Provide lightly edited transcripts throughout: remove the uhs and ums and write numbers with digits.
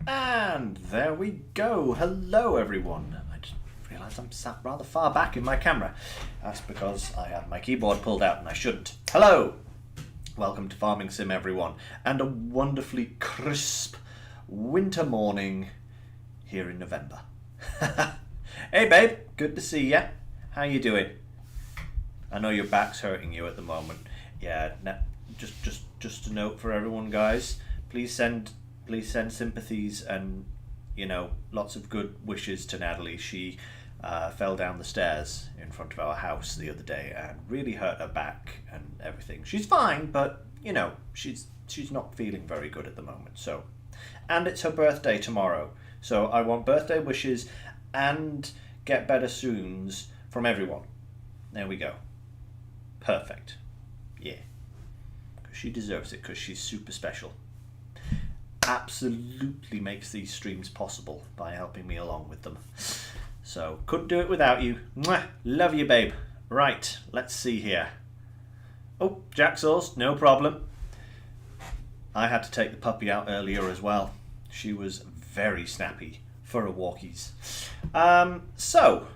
And there we go. Hello everyone. I just realised I'm sat rather far back in my camera. That's because I had my keyboard pulled out and I shouldn't. Hello! Welcome to Farming Sim everyone. And a wonderfully crisp winter morning here in November. Hey babe, good to see ya. How you doing? I know your back's hurting you at the moment. Yeah, just a note for everyone, guys. Please send sympathies and, you know, lots of good wishes to Natalie. She fell down the stairs in front of our house the other day and really hurt her back and everything. She's fine, but you know, she's not feeling very good at the moment. So, and it's her birthday tomorrow. So I want birthday wishes and get better soons from everyone. There we go. Perfect. Yeah. She deserves it because she's super special. Absolutely makes these streams possible by helping me along with them. So, couldn't do it without you. Mwah! Love you, babe. Right, let's see here. Oh, Jacksaws, no problem. I had to take the puppy out earlier as well. She was very snappy for a walkies. So,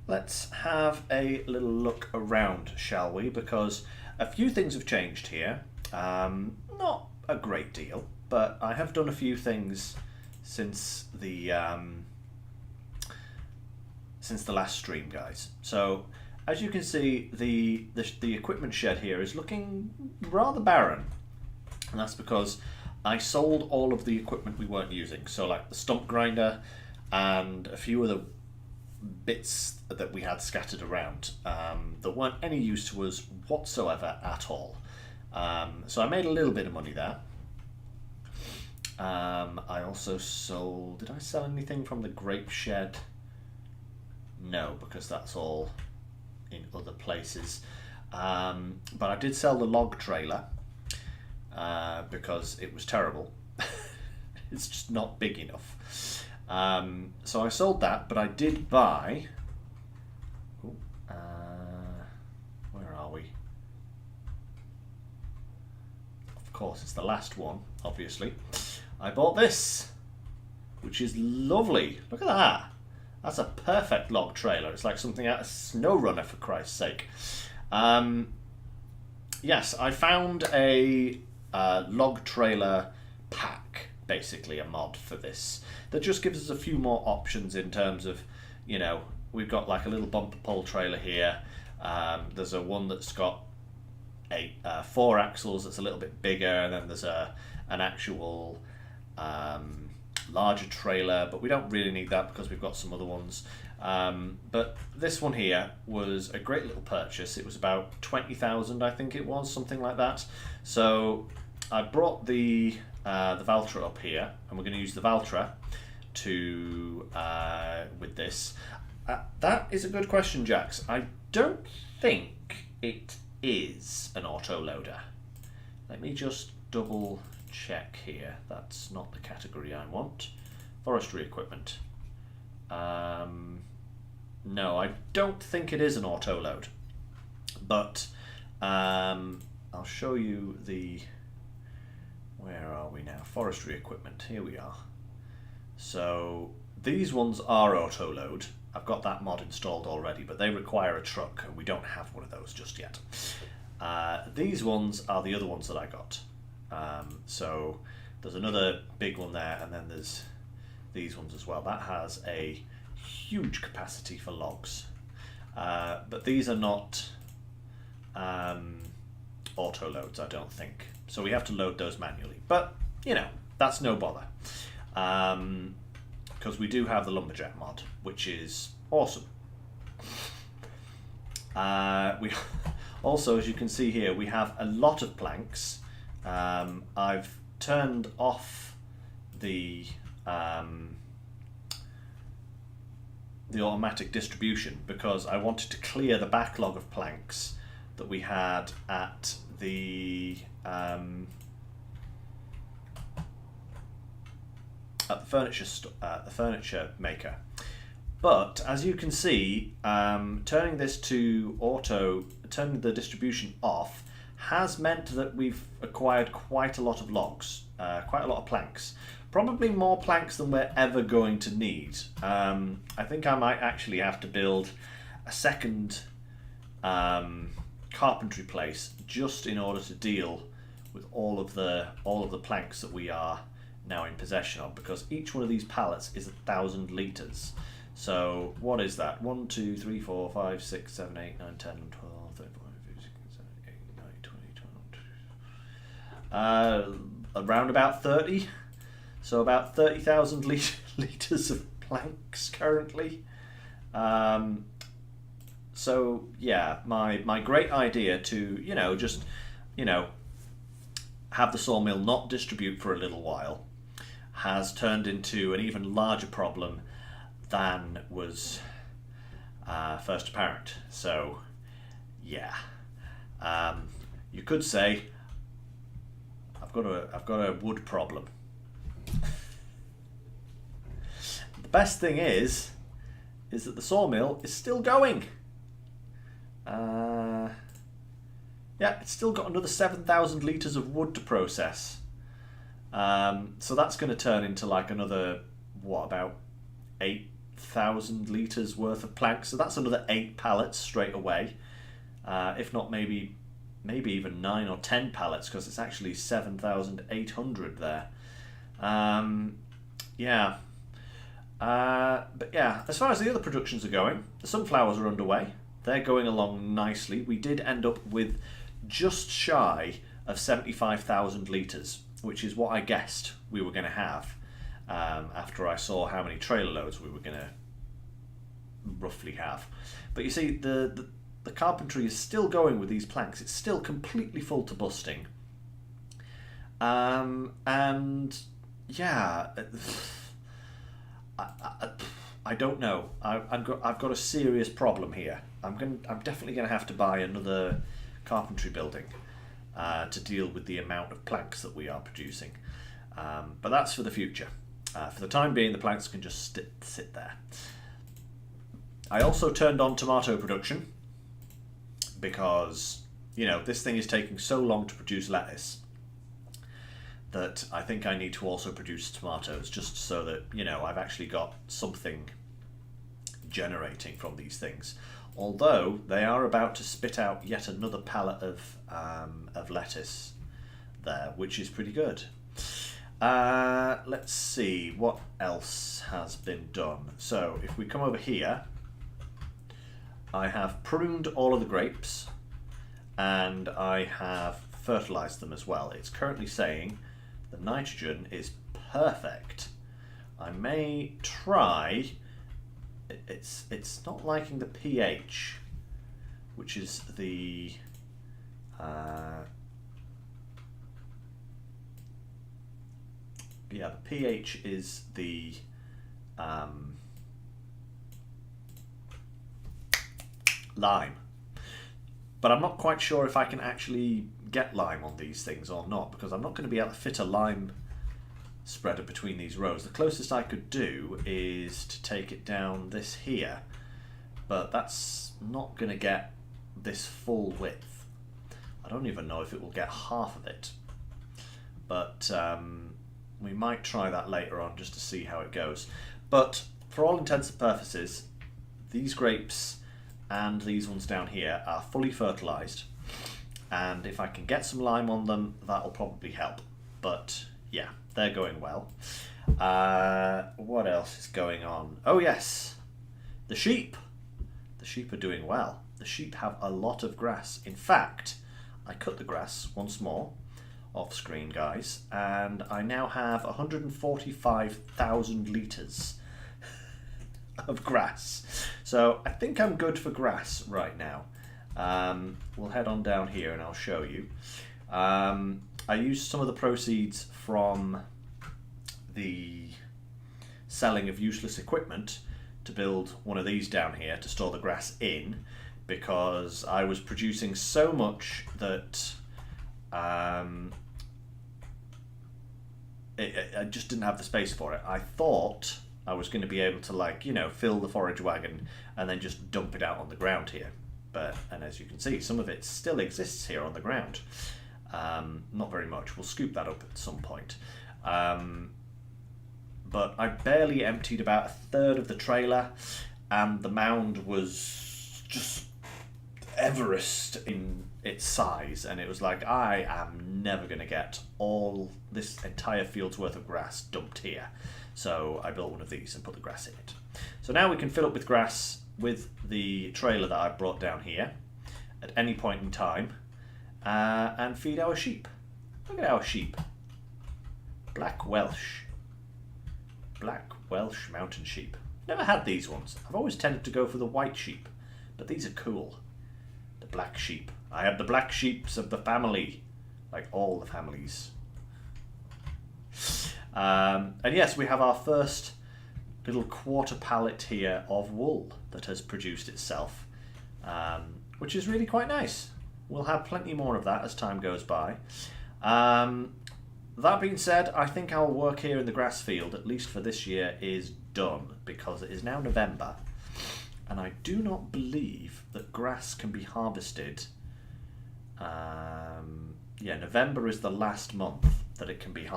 let's have a little look around, shall we? Because a few things have changed here. Not a great deal, but I have done a few things since the last stream, guys. So, as you can see, the equipment shed here is looking rather barren, and that's because I sold all of the equipment we weren't using. So, like the stump grinder and a few of the bits that we had scattered around that weren't any use to us whatsoever at all. So I made a little bit of money there. I also sold... Did I sell anything from the grape shed? No, because that's all in other places. But I did sell the log trailer because it was terrible. It's just not big enough. So I sold that, but I did buy... where are we? Of course, it's the last one, obviously. I bought this, which is lovely. Look at that. That's a perfect log trailer. It's like something out of SnowRunner, for Christ's sake. Yes, I found a log trailer pack, basically a mod for this, that just gives us a few more options in terms of, you know, we've got like a little bumper pull trailer here. There's a one that's got 4 axles that's a little bit bigger, and then there's an actual larger trailer, but we don't really need that because we've got some other ones. But this one here was a great little purchase. It was about 20,000, I think it was, something like that. So I brought the Valtra up here, and we're going to use the Valtra to with this. That is a good question, Jax. I don't think it is an autoloader. Let me just double check here. That's not the category I want. Forestry equipment. No, I don't think it is an autoload. But I'll show you the... Where are we now? Forestry equipment. Here we are. So these ones are autoload. I've got that mod installed already, but they require a truck, and we don't have one of those just yet. These ones are the other ones that I got. So there's another big one there, and then there's these ones as well. That has a huge capacity for logs. But these are not auto-loads, I don't think. So we have to load those manually. But, you know, that's no bother. Because we do have the Lumberjack mod, which is awesome. We also, as you can see here, we have a lot of planks. I've turned off the automatic distribution because I wanted to clear the backlog of planks that we had at the furniture maker. But as you can see, turning this to auto, turning the distribution off, has meant that we've acquired quite a lot of logs, quite a lot of planks. Probably more planks than we're ever going to need. I think I might actually have to build a second carpentry place just in order to deal with all of the planks that we are now in possession of, because each one of these pallets is 1,000 litres. So what is that? 1, 2, 3, 4, 5, 6, 7, 8, 9, 10, 12, 13, 14, 15, 16, 17, 18, 19, 20, around about 30. So about 30,000 litres of planks currently. So yeah, my great idea to, just, have the sawmill not distribute for a little while has turned into an even larger problem than was first apparent. So yeah, you could say I've got a wood problem. The best thing is that the sawmill is still going. Yeah, it's still got another 7,000 litres of wood to process. So that's going to turn into like another, about 8,000 litres worth of planks. So that's another 8 pallets straight away. If not, maybe even 9 or 10 pallets, because it's actually 7,800 there. Yeah. But yeah, as far as the other productions are going, the sunflowers are underway. They're going along nicely. We did end up with just shy of 75,000 litres, which is what I guessed we were going to have after I saw how many trailer loads we were going to roughly have. But you see, the carpentry is still going with these planks. It's still completely full to busting. And yeah, I don't know. I've got a serious problem here. I'm definitely going to have to buy another carpentry building to deal with the amount of planks that we are producing. But that's for the future. For the time being, the planks can just sit there. I also turned on tomato production because, this thing is taking so long to produce lettuce that I think I need to also produce tomatoes, just so that, I've actually got something generating from these things. Although they are about to spit out yet another pallet of lettuce there, which is pretty good. Let's see what else has been done. So if we come over here, I have pruned all of the grapes and I have fertilized them as well. It's currently saying the nitrogen is perfect. I may try. It's not liking the pH, which is the the pH is the lime, but I'm not quite sure if I can actually get lime on these things or not, because I'm not going to be able to fit a lime spreader between these rows. The closest I could do is to take it down this here, but that's not going to get this full width. I don't even know if it will get half of it, but we might try that later on just to see how it goes. But for all intents and purposes, these grapes and these ones down here are fully fertilized, and if I can get some lime on them, that'll probably help. But yeah, they're going well. What else is going on? Oh yes, the sheep. The sheep are doing well. The sheep have a lot of grass. In fact, I cut the grass once more off screen, guys, and I now have 145,000 litres of grass. So I think I'm good for grass right now. We'll head on down here and I'll show you. I used some of the proceeds from the selling of useless equipment to build one of these down here to store the grass in, because I was producing so much that I just didn't have the space for it. I thought I was going to be able to fill the forage wagon and then just dump it out on the ground here. And as you can see, some of it still exists here on the ground. Not very much. We'll scoop that up at some point. but I barely emptied about a third of the trailer, and the mound was just Everest in its size, and it was like, I am never going to get all this entire field's worth of grass dumped here. So I built one of these and put the grass in it. So now we can fill up with grass with the trailer that I brought down here at any point in time, and feed our sheep. Look at our sheep. Black Welsh mountain sheep. Never had these ones. I've always tended to go for the white sheep, but these are cool. The black sheep. I have the black sheeps of the family, like all the families. And yes, we have our first little quarter pallet here of wool that has produced itself, which is really quite nice. We'll have plenty more of that as time goes by. That being said, I think our work here in the grass field, at least for this year, is done, because it is now November, and I do not believe that grass can be harvested. Yeah, November is the last month that it can be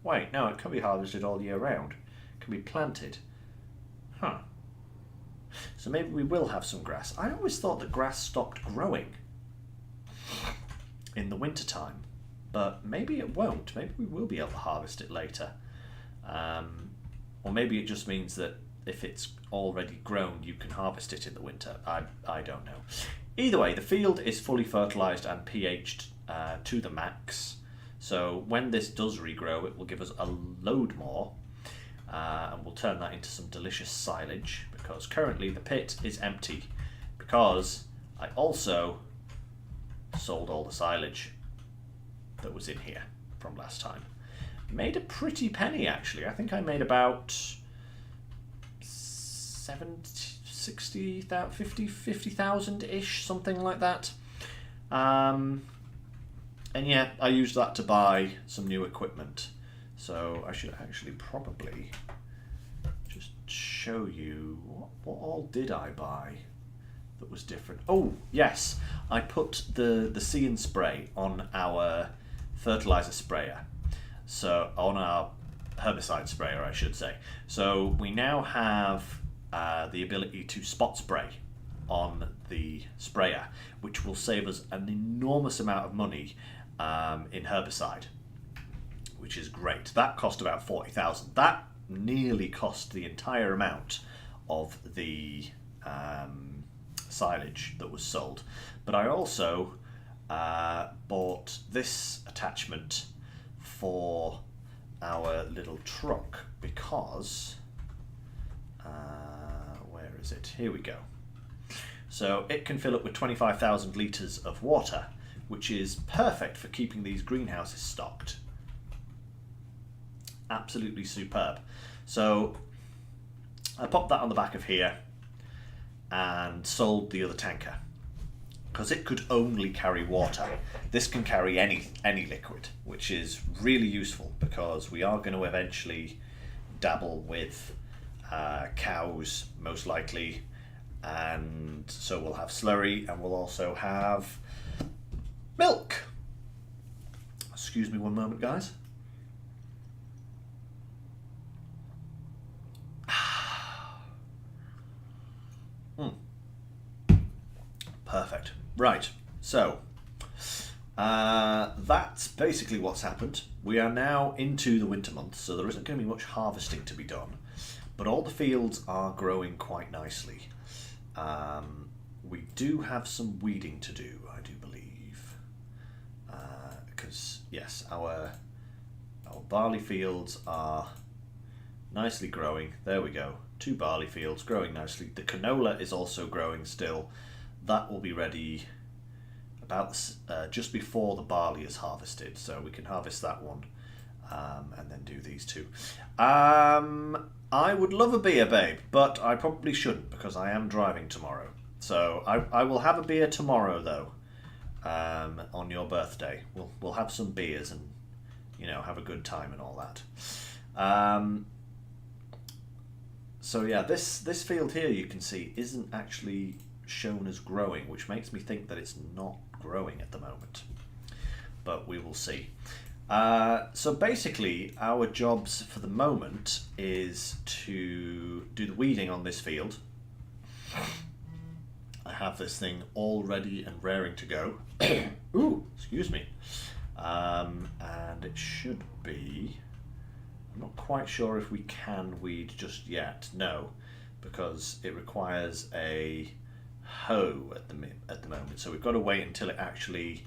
wait, no, it can be harvested all year round. It can be planted. Huh. So maybe we will have some grass. I always thought that grass stopped growing in the winter time, but maybe it won't. Maybe we will be able to harvest it later. Or maybe it just means that if it's already grown, you can harvest it in the winter. I don't know. Either way, the field is fully fertilised and pH'd to the max. So when this does regrow, it will give us a load more. And we'll turn that into some delicious silage, because currently the pit is empty, because I also sold all the silage that was in here from last time. Made a pretty penny, actually. I think I made about 50,000-ish, something like that. And yeah, I used that to buy some new equipment. So I should actually probably just show you what all did I buy that was different. Oh, yes, I put the See and Spray on our fertilizer sprayer. So on our herbicide sprayer, I should say. So we now have the ability to spot spray on the sprayer, which will save us an enormous amount of money in herbicide, which is great. That cost about 40,000. That nearly cost the entire amount of the silage that was sold. But I also bought this attachment for our little truck, because where is it? Here we go. So it can fill up with 25,000 litres of water, which is perfect for keeping these greenhouses stocked. Absolutely superb. So I popped that on the back of here and sold the other tanker, because it could only carry water. This can carry any liquid, which is really useful, because we are going to eventually dabble with cows, most likely, and so we'll have slurry, and we'll also have milk. Excuse me one moment, guys. Perfect. Right, so that's basically what's happened. We are now into the winter months, so there isn't going to be much harvesting to be done, but all the fields are growing quite nicely. We do have some weeding to do, I do believe, because yes, our barley fields are nicely growing. There we go, 2 barley fields growing nicely. The canola is also growing still. That will be ready about just before the barley is harvested, so we can harvest that one and then do these two. I would love a beer, babe, but I probably shouldn't, because I am driving tomorrow. So I will have a beer tomorrow, though, on your birthday. We'll have some beers and, you know, have a good time and all that. So yeah, this field here, you can see, isn't actually shown as growing, which makes me think that it's not growing at the moment, but we will see. So basically, our jobs for the moment is to do the weeding on this field. I have this thing all ready and raring to go. Ooh, excuse me. And it should be... I'm not quite sure if we can weed just yet. No, because it requires a hoe at the moment. So we've got to wait until it actually...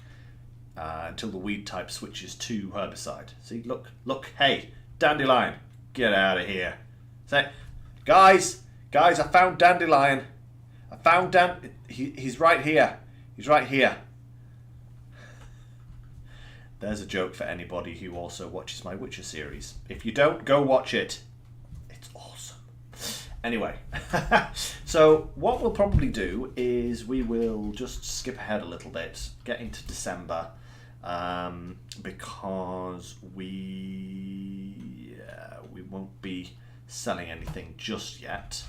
until the weed type switches to herbicide. See, look, hey, dandelion, get out of here. Say, guys, I found dandelion. I found he's right here. He's right here. There's a joke for anybody who also watches my Witcher series. If you don't, go watch it. It's awesome. Anyway, so what we'll probably do is we will just skip ahead a little bit, get into December, because we won't be selling anything just yet.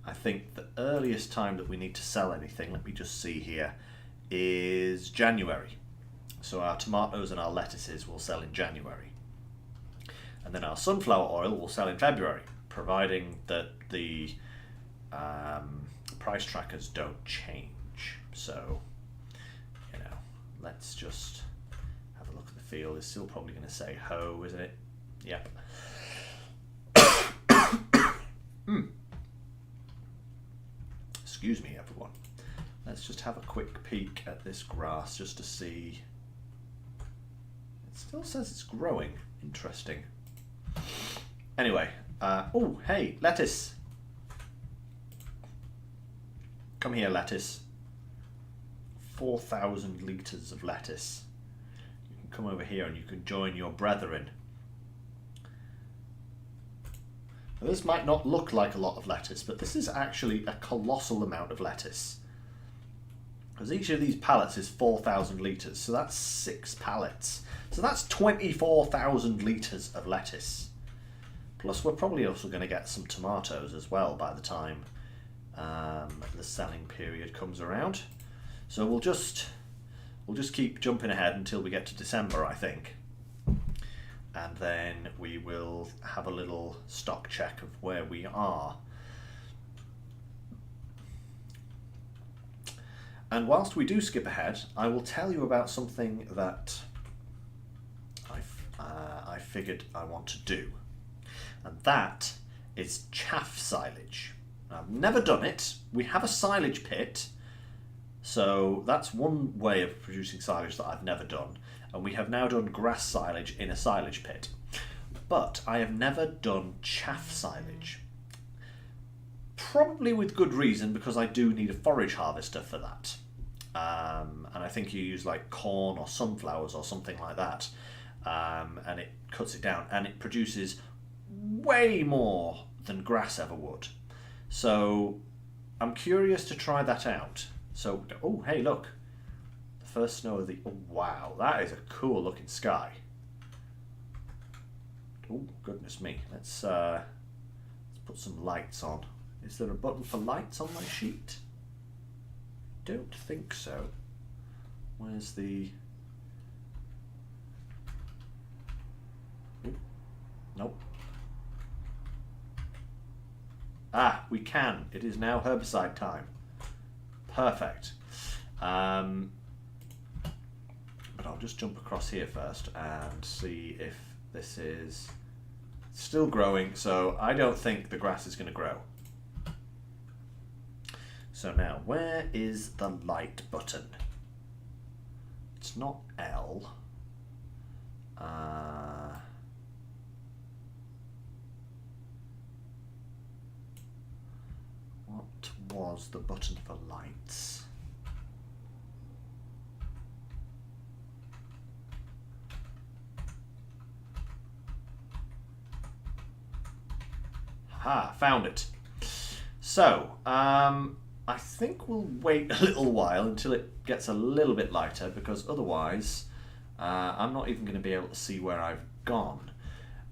I think the earliest time that we need to sell anything, let me just see here, is January. So our tomatoes and our lettuces will sell in January. And then our sunflower oil will sell in February, providing that the price trackers don't change. So, let's just have a look at the field. It's still probably going to say hoe, isn't it? Yep. Excuse me, everyone. Let's just have a quick peek at this grass just to see. It still says it's growing. Interesting. Anyway, oh, hey, lettuce. Come here, lettuce. 4,000 litres of lettuce. You can come over here and you can join your brethren. Now, this might not look like a lot of lettuce, but this is actually a colossal amount of lettuce. Because each of these pallets is 4,000 litres, so that's 6 pallets. So that's 24,000 litres of lettuce. Plus we're probably also going to get some tomatoes as well by the time the selling period comes around. So we'll just keep jumping ahead until we get to December, I think. And then we will have a little stock check of where we are. And whilst we do skip ahead, I will tell you about something that I figured I want to do. And that is chaff silage. Now, I've never done it. We have a silage pit, so that's one way of producing silage that I've never done. And we have now done grass silage in a silage pit. But I have never done chaff silage. Probably with good reason, because I do need a forage harvester for that. And I think you use like corn or sunflowers or something like that. And it cuts it down, and it produces way more than grass ever would. So I'm curious to try that out. So, oh, hey, look. The first snow of the... Oh, wow, that is a cool looking sky. Oh, goodness me. Let's put some lights on. Is there a button for lights on my sheet? Don't think so. Where's the... Nope. Ah, we can. It is now herbicide time. Perfect. But I'll just jump across here first and see if this is still growing. So I don't think the grass is going to grow. So now, where is the light button? It's not L. What was the button for lights? Ha, found it. So, I think we'll wait a little while until it gets a little bit lighter, because otherwise I'm not even going to be able to see where I've gone.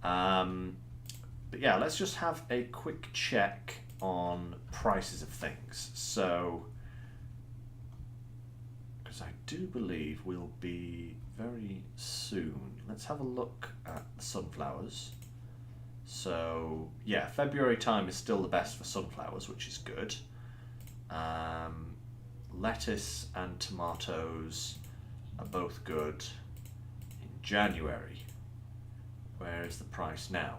But yeah, let's just have a quick check on prices of things. So, because I do believe we'll be very soon. Let's have a look at the sunflowers. So yeah, February time is still the best for sunflowers, which is good. Lettuce and tomatoes are both good in January. Where is the price now?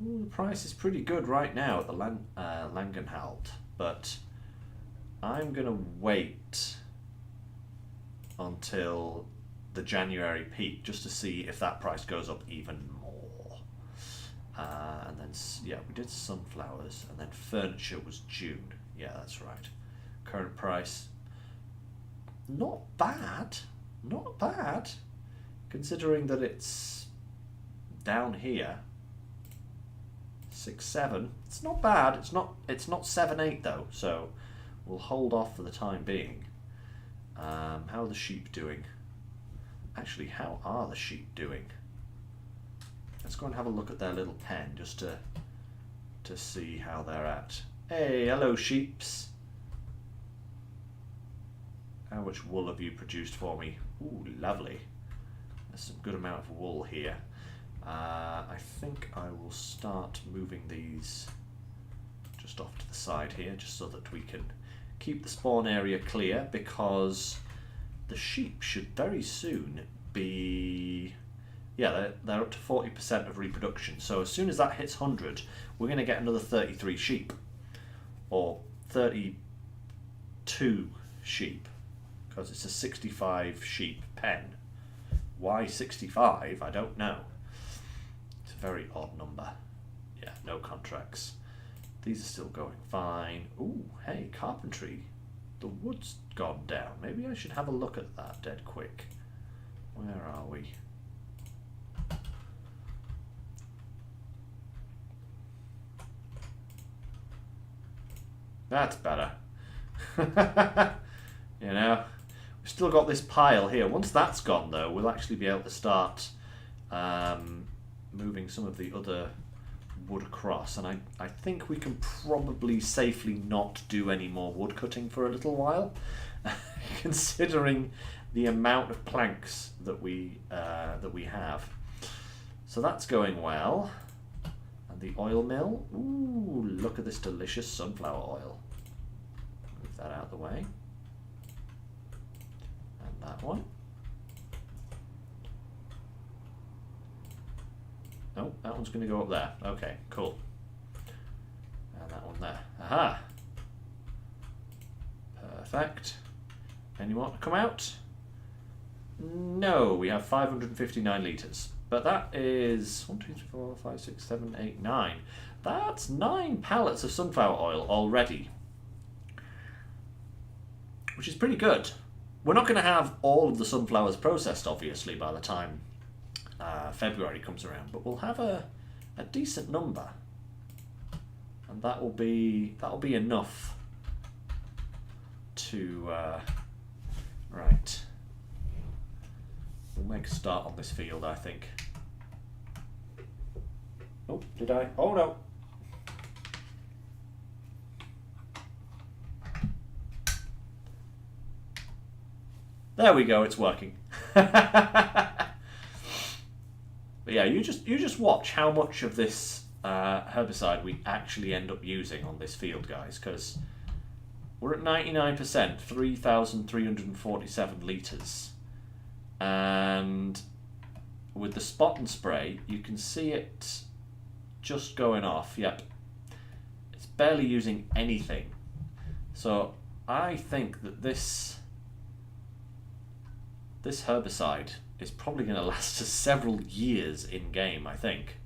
Ooh, the price is pretty good right now at the Langenhalt, but I'm going to wait until the January peak just to see if that price goes up even more. And then, yeah, we did sunflowers, and then furniture was June. Yeah, that's right. Current price, not bad, not bad, considering that it's down here. 6-7. It's not bad. It's not 7-8 though. So we'll hold off for the time being. How are the sheep doing? Actually, how are the sheep doing? Let's go and have a look at their little pen just to see how they're at. Hey, hello sheeps. How much wool have you produced for me? Ooh, lovely. There's some good amount of wool here. I think I will start moving these just off to the side here, just so that we can keep the spawn area clear, because the sheep should very soon be... Yeah, they're up to 40% of reproduction. So as soon as that hits 100, we're going to get another 33 sheep. Or 32 sheep. Because it's a 65 sheep pen. Why 65? I don't know. It's a very odd number. Yeah, no contracts. These are still going fine. Ooh, hey, carpentry. The wood's gone down. Maybe I should have a look at that dead quick. Where are we? That's better. You know, we've still got this pile here. Once that's gone, though, we'll actually be able to start moving some of the other wood across. And I think we can probably safely not do any more wood cutting for a little while, considering the amount of planks that we have. So that's going well. And the oil mill. Ooh, look at this delicious sunflower oil. Move that out of the way. And that one. Oh, that one's going to go up there. Okay, cool. And that one there. Aha! Perfect. Anyone come out? No, we have 559 litres. But that is 1, 2, 3, 4, 5, 6, 7, 8, 9. That's 9 pallets of sunflower oil already. Which is pretty good. We're not going to have all of the sunflowers processed, obviously, by the time February comes around, but we'll have a decent number, and that'll be enough to right. We'll make a start on this field, I think. Oh, did I? Oh no. There we go, it's working. But yeah, you just watch how much of this herbicide we actually end up using on this field, guys, because we're at 99%, 3,347 litres. And with the spot and spray, you can see it just going off. Yep, it's barely using anything. So I think that this herbicide is probably going to last us several years in game, I think.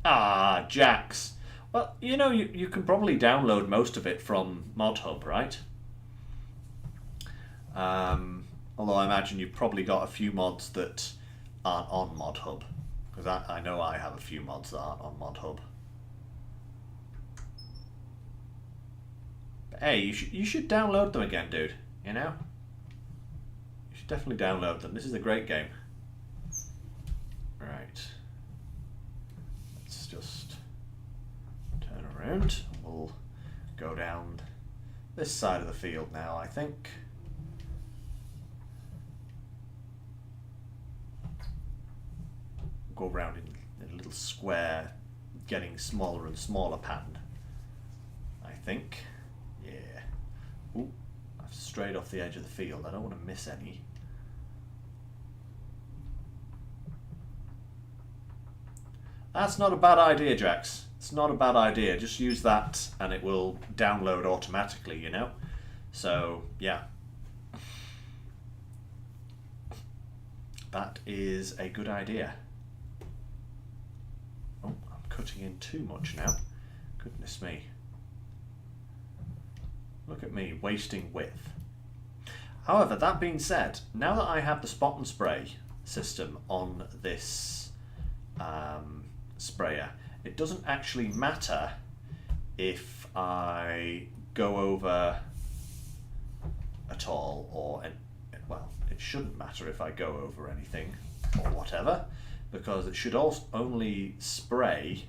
Ah, Jax. Well, you know, you can probably download most of it from ModHub, right? Although I imagine you've probably got a few mods that aren't on ModHub. Because I know I have a few mods that aren't on ModHub. But hey, you should download them again, dude. You know? You should definitely download them. This is a great game. Right. Let's just this side of the field now, I think. Go around in a little square, getting smaller and smaller pattern, I think. Yeah. Ooh, I've strayed off the edge of the field. I don't want to miss any. That's not a bad idea, Jax. It's not a bad idea. Just use that and it will download automatically, you know? So, yeah. That is a good idea. Oh, I'm cutting in too much now. Goodness me. Look at me, wasting width. However, that being said, now that I have the spot and spray system on this sprayer, it doesn't actually matter if I go over at all, or, well, it shouldn't matter if I go over anything or whatever, because it should also only spray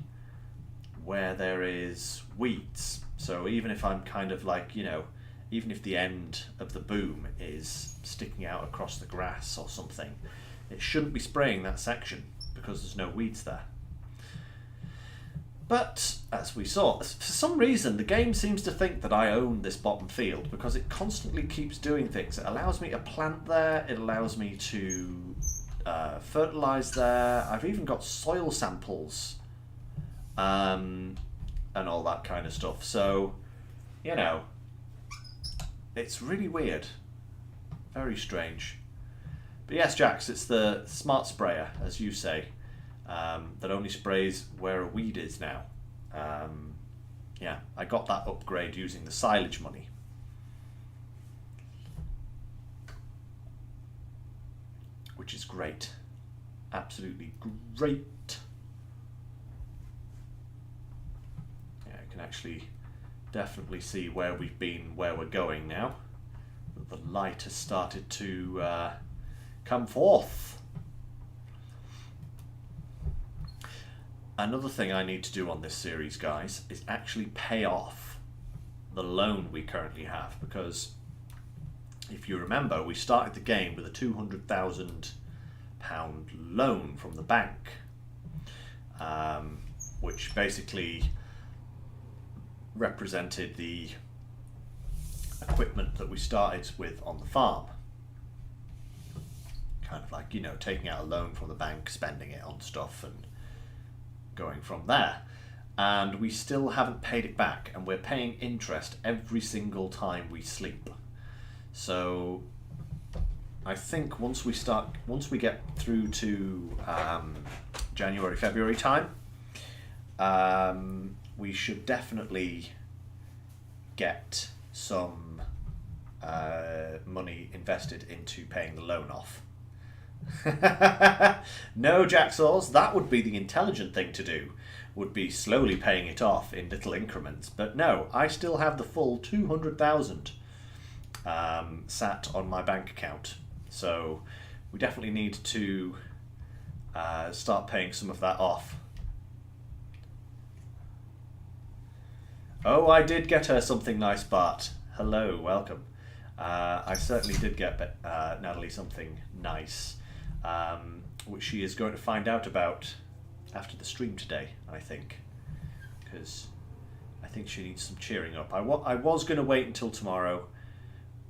where there is weeds. So even if I'm kind of like, you know, even if the end of the boom is sticking out across the grass or something, it shouldn't be spraying that section because there's no weeds there. But, as we saw, for some reason the game seems to think that I own this bottom field because it constantly keeps doing things. It allows me to plant there, it allows me to fertilise there. I've even got soil samples and all that kind of stuff. So, you know, it's really weird. Very strange. But yes, Jax, it's the smart sprayer, as you say. That only sprays where a weed is now. Yeah, I got that upgrade using the silage money. Which is great. Absolutely great. Yeah, I can actually definitely see where we've been, where we're going now. The light has started to come forth. Another thing I need to do on this series, guys, is actually pay off the loan we currently have, because if you remember, we started the game with a £200,000 loan from the bank, which basically represented the equipment that we started with on the farm. Kind of like, you know, taking out a loan from the bank, spending it on stuff and going from there. And we still haven't paid it back, and we're paying interest every single time we sleep. So I think once we get through to January, February time, we should definitely get some money invested into paying the loan off. No, Jacksaws, that would be the intelligent thing to do, would be slowly paying it off in little increments. But no, I still have the full 200,000 sat on my bank account. So we definitely need to start paying some of that off. Oh, I did get her something nice, Bart. Hello, welcome. I certainly did get Natalie something nice, which she is going to find out about after the stream today, I think, because I think she needs some cheering up. I was going to wait until tomorrow,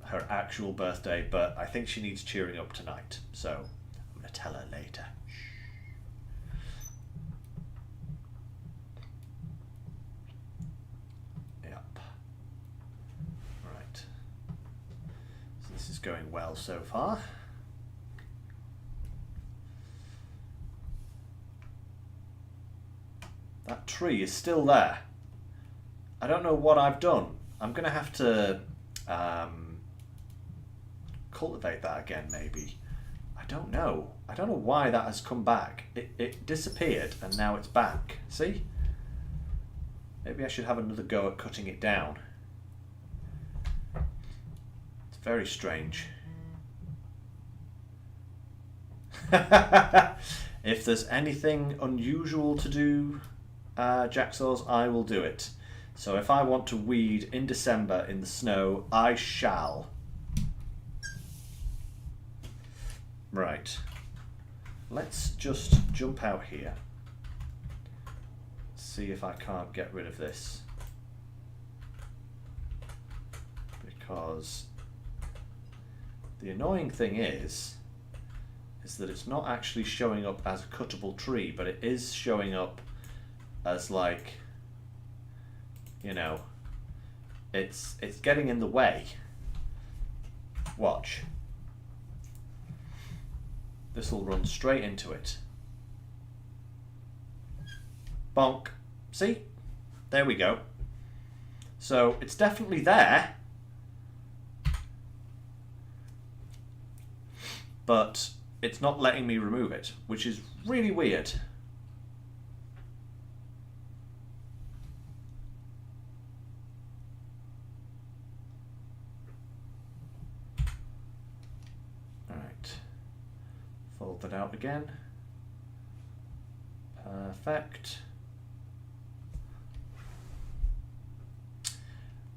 her actual birthday, but I think she needs cheering up tonight, so I'm going to tell her later. Yep. Right. So this is going well so far. That tree is still there. I don't know what I've done. I'm going to have to cultivate that again, maybe. I don't know. I don't know why that has come back. It disappeared and now it's back. See? Maybe I should have another go at cutting it down. It's very strange. If there's anything unusual to do, Jacksaws, I will do it. So if I want to weed in December in the snow, I shall. Right. Let's just jump out here. See if I can't get rid of this. Because the annoying thing is that it's not actually showing up as a cuttable tree, but it is showing up as, like, you know, it's getting in the way. Watch. This will run straight into it. Bonk. See? There we go. So it's definitely there. But it's not letting me remove it, which is really weird. Alright. Fold that out again. Perfect.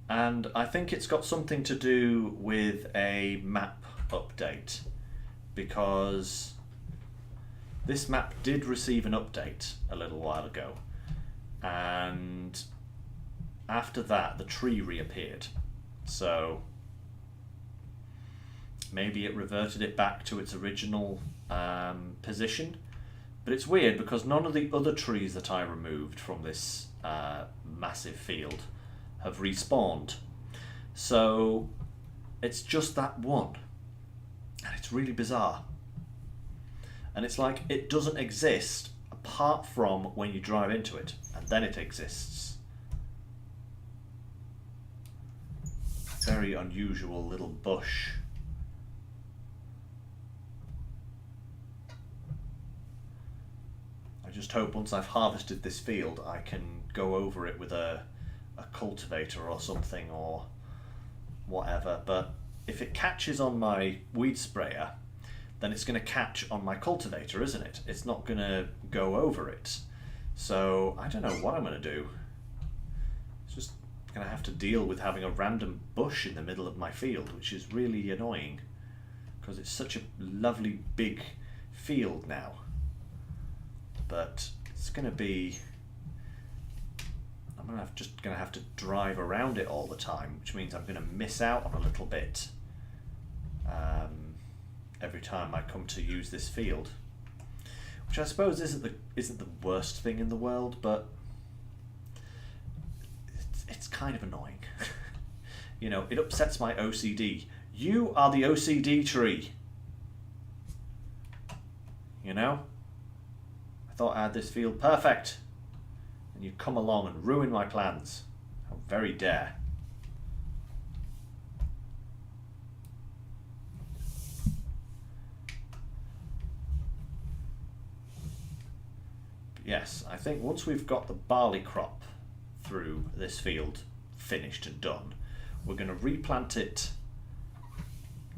And I think it's got something to do with a map update, because this map did receive an update a little while ago, and after that the tree reappeared. So maybe it reverted it back to its original position. But it's weird because none of the other trees that I removed from this massive field have respawned. So it's just that one. And it's really bizarre. And it's like it doesn't exist apart from when you drive into it, and then it exists. Very unusual little bush. I just hope once I've harvested this field I can go over it with a cultivator or something or whatever, but if it catches on my weed sprayer, then it's going to catch on my cultivator, isn't it? It's not going to go over it. So I don't know what I'm going to do. It's just going to have to deal with having a random bush in the middle of my field, which is really annoying because it's such a lovely big field now. But it's going to be... I'm just going to have to drive around it all the time, which means I'm going to miss out on a little bit every time I come to use this field, which I suppose isn't the worst thing in the world, but it's kind of annoying. You know, it upsets my OCD. You are the OCD tree. You know? I thought I had this field perfect, and you come along and ruin my plans. How very dare. But yes, I think once we've got the barley crop through this field finished and done, we're going to replant it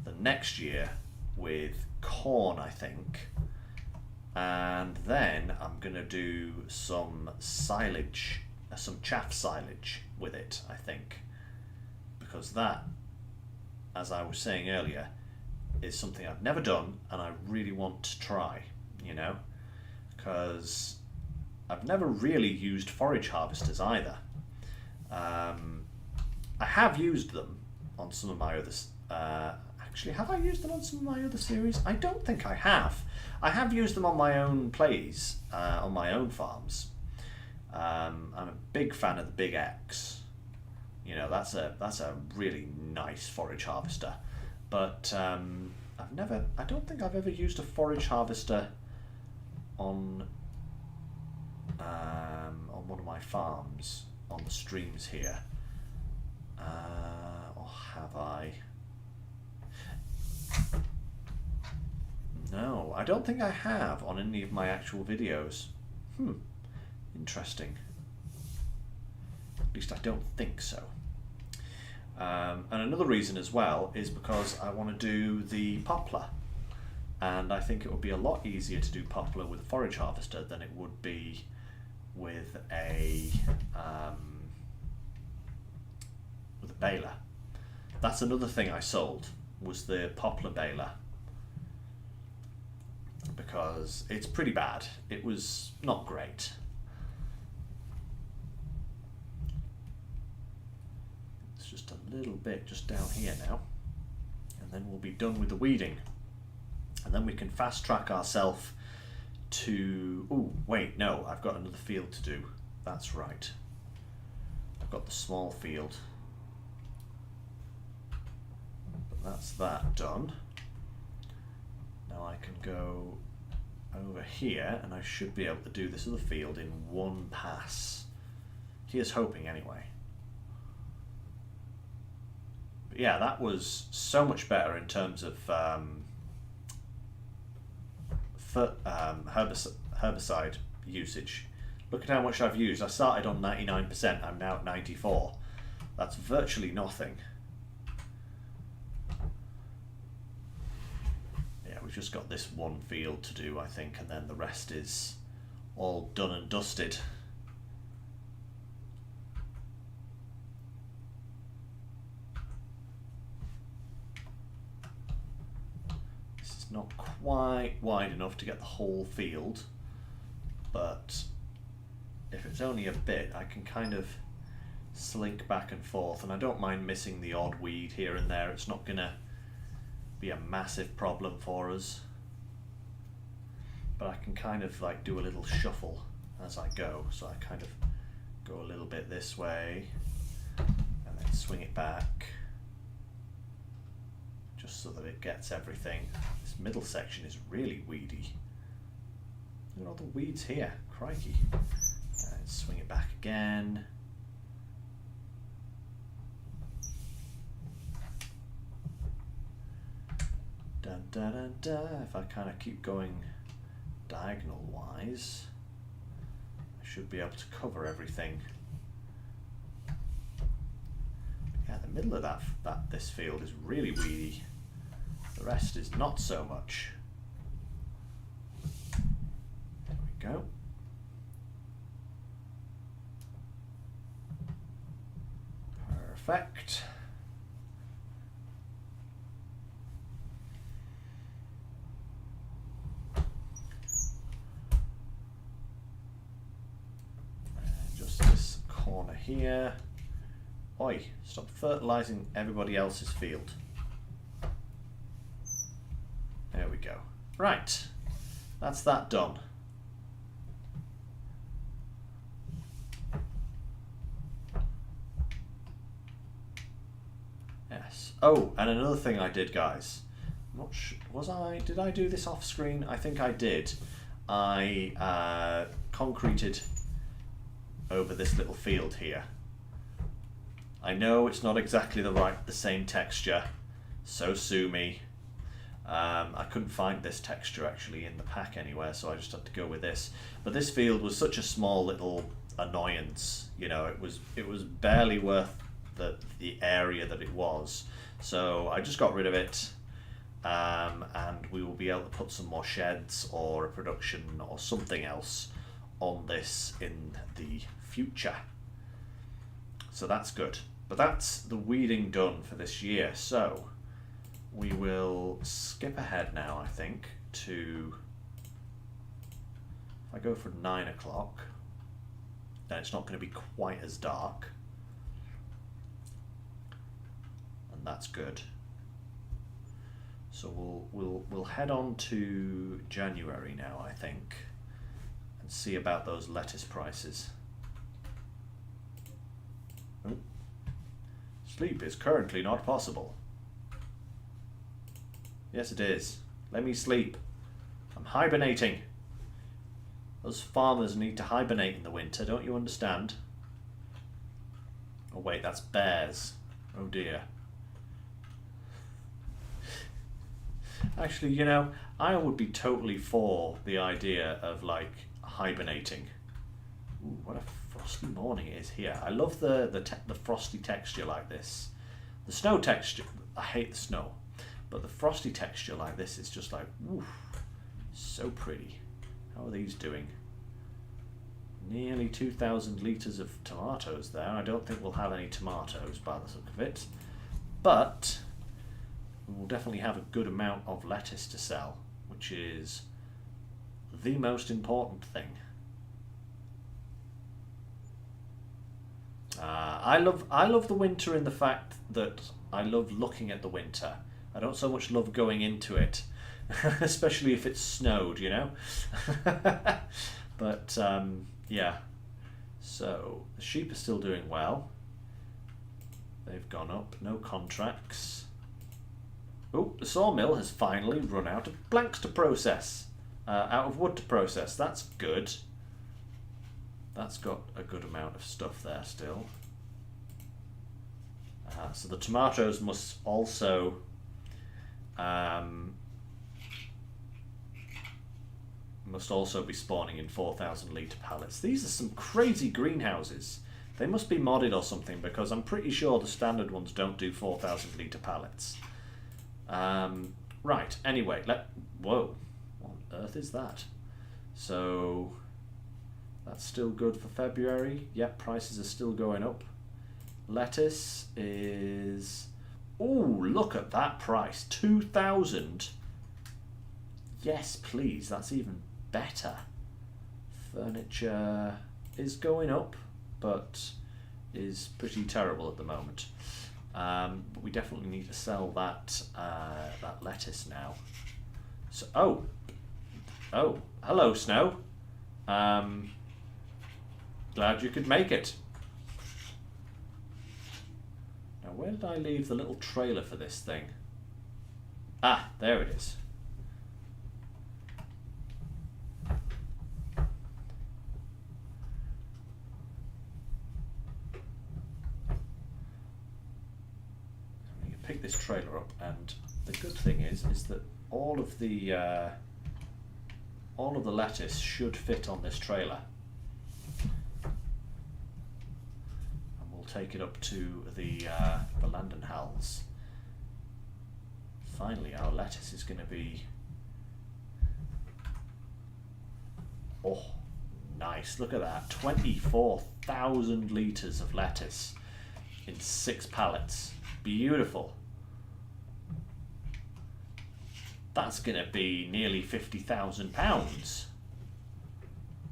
the next year with corn, I think. And then I'm going to do some silage, some chaff silage with it, I think. Because that, as I was saying earlier, is something I've never done and I really want to try, you know? Because I've never really used forage harvesters either. I have used them on some of my others. Actually, have I used them on some of my other series? I don't think I have. I have used them on my own plays, on my own farms. I'm a big fan of the Big X. You know, that's a really nice forage harvester. But I don't think I've ever used a forage harvester on one of my farms on the streams here. Or have I? No, I don't think I have on any of my actual videos. Interesting. At least I don't think so. And another reason as well is because I want to do the poplar. And I think it would be a lot easier to do poplar with a forage harvester than it would be with a with a baler. That's another thing I sold, was the Poplar baler, because it's pretty bad. It was not great. It's just a little bit just down here now, and then we'll be done with the weeding, and then we can fast track ourselves to... Oh wait, no, I've got another field to do. That's right, I've got the small field, but that's that done. Now I can go over here and I should be able to do this other field in one pass. Here's hoping anyway. But yeah, that was so much better in terms of herbicide usage. Look at how much I've used. I started on 99%, I'm now at 94%. That's virtually nothing. Yeah, we've just got this one field to do, I think, and then the rest is all done and dusted. Not quite wide enough to get the whole field, but if it's only a bit, I can kind of slink back and forth, and I don't mind missing the odd weed here and there. It's not gonna be a massive problem for us, but I can kind of like do a little shuffle as I go. So I kind of go a little bit this way and then swing it back, just so that it gets everything. This middle section is really weedy. Look at all the weeds here, crikey. And swing it back again. Dun, dun, dun, dun. If I kind of keep going diagonal wise, I should be able to cover everything. Yeah, the middle of this field is really weedy. The rest is not so much. There we go. Perfect. And just this corner here. Oi, stop fertilising everybody else's field. There we go. Right, that's that done. Yes. Oh, and another thing I did, guys. I'm not sure, did I do this off screen? I think I did. I concreted over this little field here. I know it's not exactly the same texture, so sue me. I couldn't find this texture actually in the pack anywhere, so I just had to go with this. But this field was such a small little annoyance, you know, it was barely worth the area that it was. So I just got rid of it, and we will be able to put some more sheds or a production or something else on this in the future. So that's good. But that's the weeding done for this year. So we will skip ahead now, I think, to, if I go for 9 o'clock, then it's not going to be quite as dark. And that's good. So we'll head on to January now, I think, and see about those lettuce prices. Oh. Sleep is currently not possible. Yes, it is. Let me sleep. I'm hibernating. Those farmers need to hibernate in the winter, don't you understand? Oh wait, that's bears. Oh dear. Actually, you know, I would be totally for the idea of like hibernating. Ooh, what a frosty morning it is here. I love the frosty texture like this. The snow texture, I hate the snow, but the frosty texture like this is just like, ooh, so pretty. How are these doing? Nearly 2,000 litres of tomatoes there. I don't think we'll have any tomatoes by the look of it. But we'll definitely have a good amount of lettuce to sell, which is the most important thing. I love the winter in the fact that I love looking at the winter. I don't so much love going into it, especially if it's snowed, you know. But yeah, so the sheep are still doing well. They've gone up, no contracts. Oh, the sawmill has finally run out of blanks to process, out of wood to process. That's good. That's got a good amount of stuff there still. So the tomatoes must also be spawning in 4,000 litre pallets. These are some crazy greenhouses. They must be modded or something, because I'm pretty sure the standard ones don't do 4,000 litre pallets. Right, anyway, whoa, what on earth is that? So that's still good for February. Yep, prices are still going up. Lettuce is... Oh, look at that price, 2,000. Yes, please, that's even better. Furniture is going up, but is pretty terrible at the moment. But we definitely need to sell that that lettuce now. So, oh, hello, Snow. Glad you could make it. Now, where did I leave the little trailer for this thing? Ah, there it is. Pick this trailer up, and the good thing is that all of the lettuce should fit on this trailer, and we'll take it up to the Landenhals. Finally, our lettuce is going to be, oh, nice! Look at that, 24,000 litres of lettuce in 6 pallets. Beautiful. That's going to be nearly £50,000.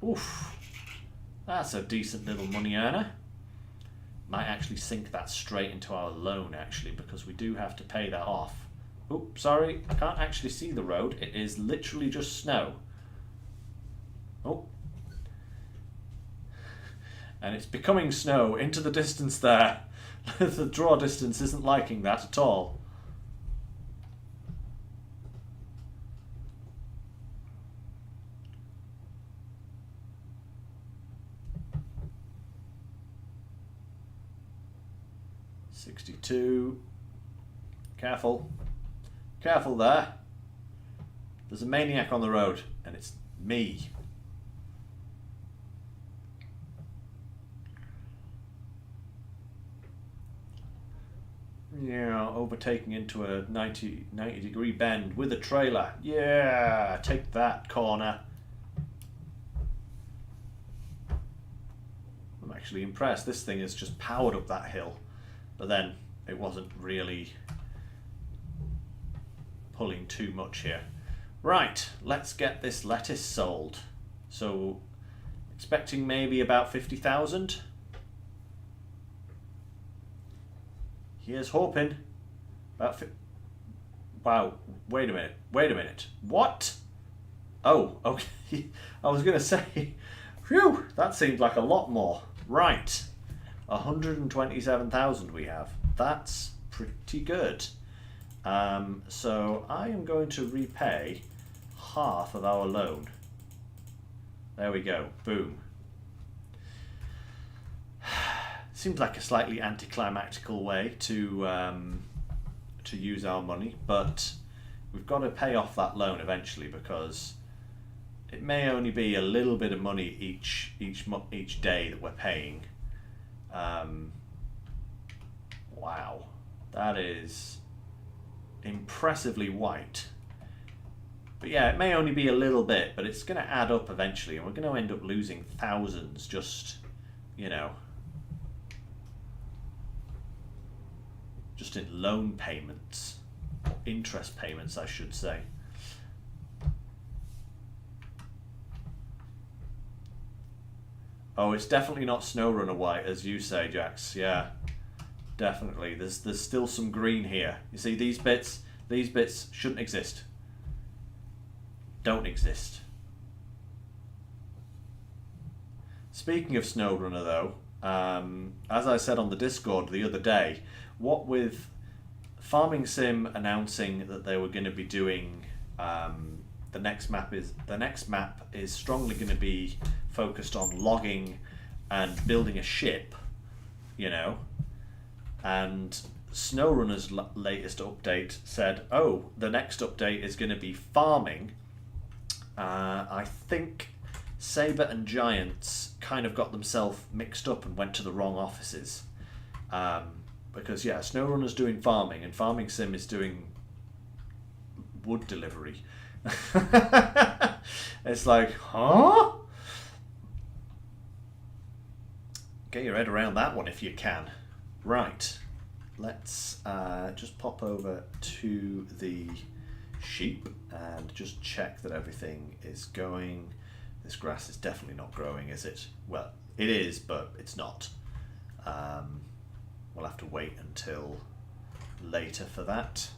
Oof. That's a decent little money earner. Might actually sink that straight into our loan, actually, because we do have to pay that off. Oh, sorry, I can't actually see the road. It is literally just snow. Oh. And it's becoming snow into the distance there. The draw distance isn't liking that at all. $62. Careful. Careful there. There's a maniac on the road, and it's me. Yeah, overtaking into a 90 degree bend with a trailer. Yeah, take that, corner. I'm actually impressed. This thing has just powered up that hill, but then it wasn't really pulling too much here. Right, let's get this lettuce sold. So, expecting maybe about 50,000. Here's hoping. Wow, wait a minute. What? Oh, okay. I was going to say, phew, that seemed like a lot more. Right, 127,000 we have. That's pretty good. So I am going to repay half of our loan. There we go, boom. Seems like a slightly anticlimactical way to use our money, but we've got to pay off that loan eventually, because it may only be a little bit of money each day that we're paying. Wow, that is impressively white. But yeah, it may only be a little bit, but it's going to add up eventually, and we're going to end up losing thousands just, you know, just in loan payments, or interest payments, I should say. Oh, it's definitely not SnowRunner white, as you say, Jax. Yeah, definitely. There's still some green here. You see, these bits shouldn't exist. Don't exist. Speaking of SnowRunner, though, as I said on the Discord the other day, what with Farming Sim announcing that they were going to be doing the next map is strongly going to be focused on logging and building a ship, you know, and SnowRunner's latest update said, oh, the next update is going to be farming. I think Sabre and Giants kind of got themselves mixed up and went to the wrong offices. Because, yeah, SnowRunner's doing farming and Farming Sim is doing wood delivery. It's like, huh? Get your head around that one if you can. Right, let's just pop over to the sheep and just check that everything is going. This grass is definitely not growing, is it? Well, it is, but it's not. We'll have to wait until later for that.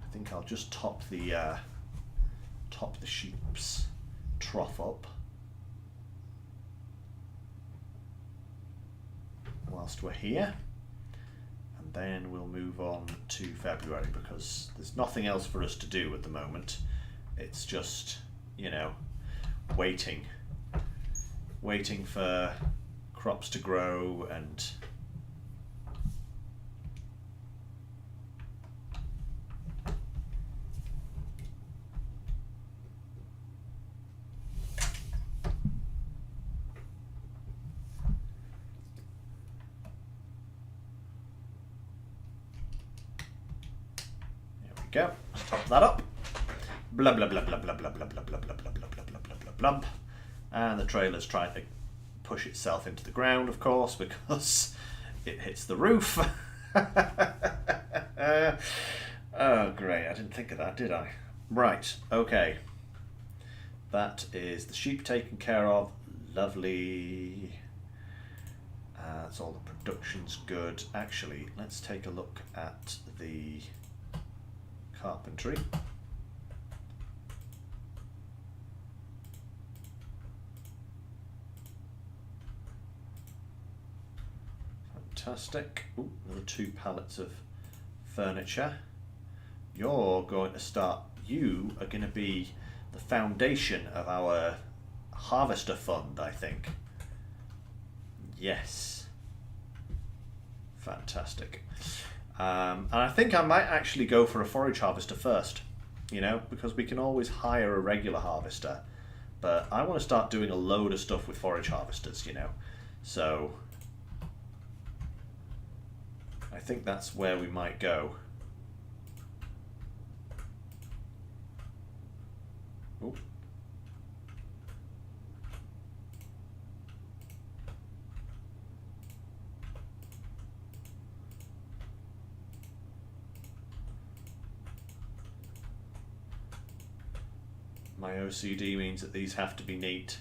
I think I'll just top the sheep's trough up whilst we're here, and then we'll move on to February because there's nothing else for us to do at the moment. It's just, you know, waiting for crops to grow and go. Let's top that up. Blah blah blah blah blah blah blah blah blah blah blah blah blah blah blah blah blah. And the trailer's trying to push itself into the ground, of course, because it hits the roof. Oh, great! I didn't think of that, did I? Right. Okay. That is the sheep taken care of. Lovely. That's all. The production's good. Actually, let's take a look at the carpentry. Fantastic. Ooh, another 2 pallets of furniture. You're going to start, you are going to be the foundation of our harvester fund, I think. Yes. Fantastic. And I think I might actually go for a forage harvester first, you know, because we can always hire a regular harvester, but I want to start doing a load of stuff with forage harvesters, you know, so I think that's where we might go. Ooh. My OCD means that these have to be neat.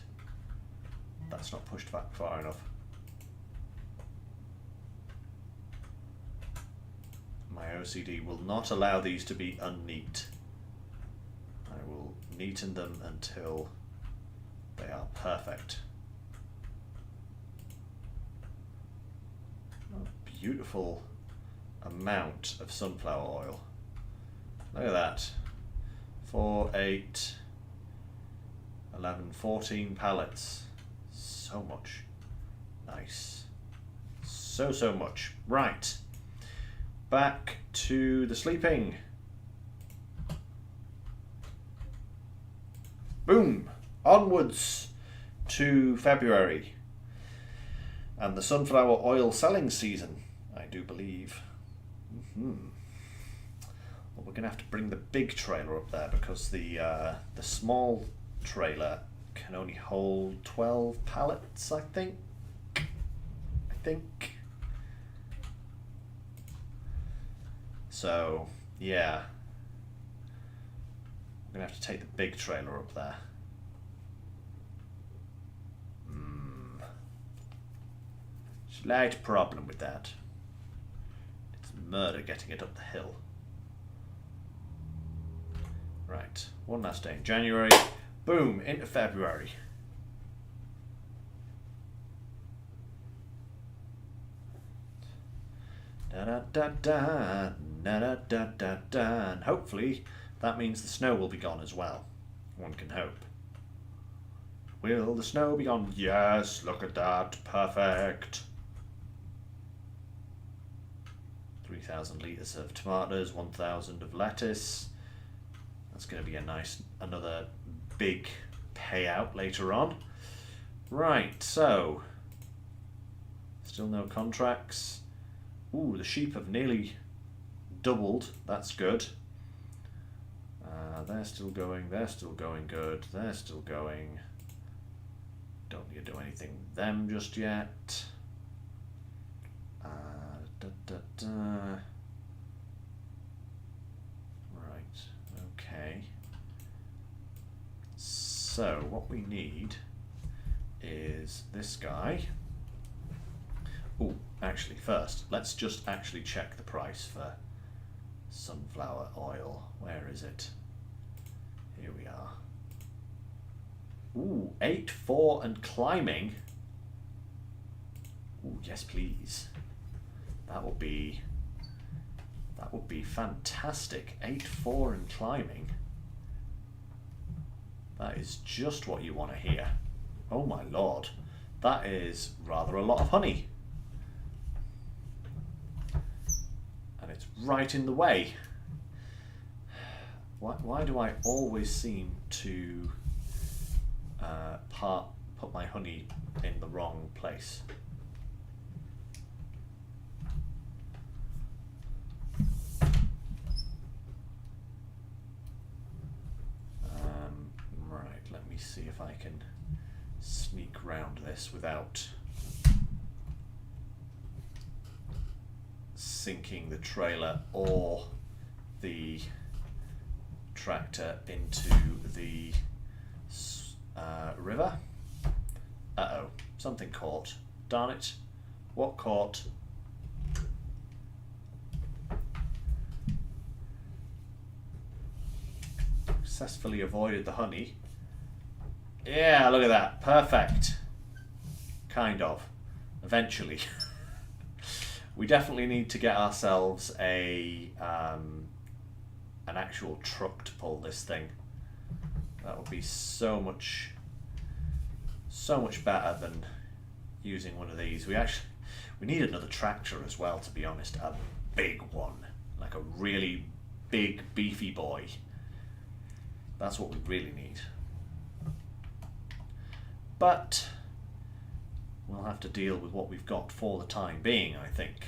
That's not pushed back far enough. My OCD will not allow these to be unneat. I will neaten them until they are perfect. A beautiful amount of sunflower oil. Look at that. 4, 8, 11, 14 pallets. So much. Nice. So much. Right. Back to the sleeping. Boom. Onwards to February. And the sunflower oil selling season, I do believe. Well, we're going to have to bring the big trailer up there because the small trailer can only hold 12 pallets, I think. So, yeah. I'm going to have to take the big trailer up there. Slight problem with that. It's murder getting it up the hill. Right, one last day in January. Boom, into February. Da da da da, da da da da da. And hopefully that means the snow will be gone as well. One can hope. Will the snow be gone? Yes, look at that. Perfect. 3,000 litres of tomatoes, 1,000 of lettuce. That's going to be a nice, another big payout later on. Right, so still no contracts. Ooh, the sheep have nearly doubled. That's good. They're still going. They're still going good. They're still going. Don't need to do anything with them just yet. Right, okay. So what we need is this guy. Oh, actually first, let's just actually check the price for sunflower oil. Where is it? Here we are. Ooh, 8.4 and climbing. Ooh, yes please. That would be fantastic. 8.4 and climbing. That is just what you want to hear. Oh my lord. That is rather a lot of honey. And it's right in the way. Why do I always seem to put my honey in the wrong place? Right, let me see if I can sneak round this without sinking the trailer or the tractor into the river. Uh-oh, something caught. Darn it. What caught? Successfully avoided the honey. Yeah, look at that. Perfect. Kind of. Eventually. We definitely need to get ourselves an actual truck to pull this thing. That would be so much better than using one of these. We need another tractor as well, to be honest. A big one. Like a really big, beefy boy. That's what we really need. But we'll have to deal with what we've got for the time being, I think.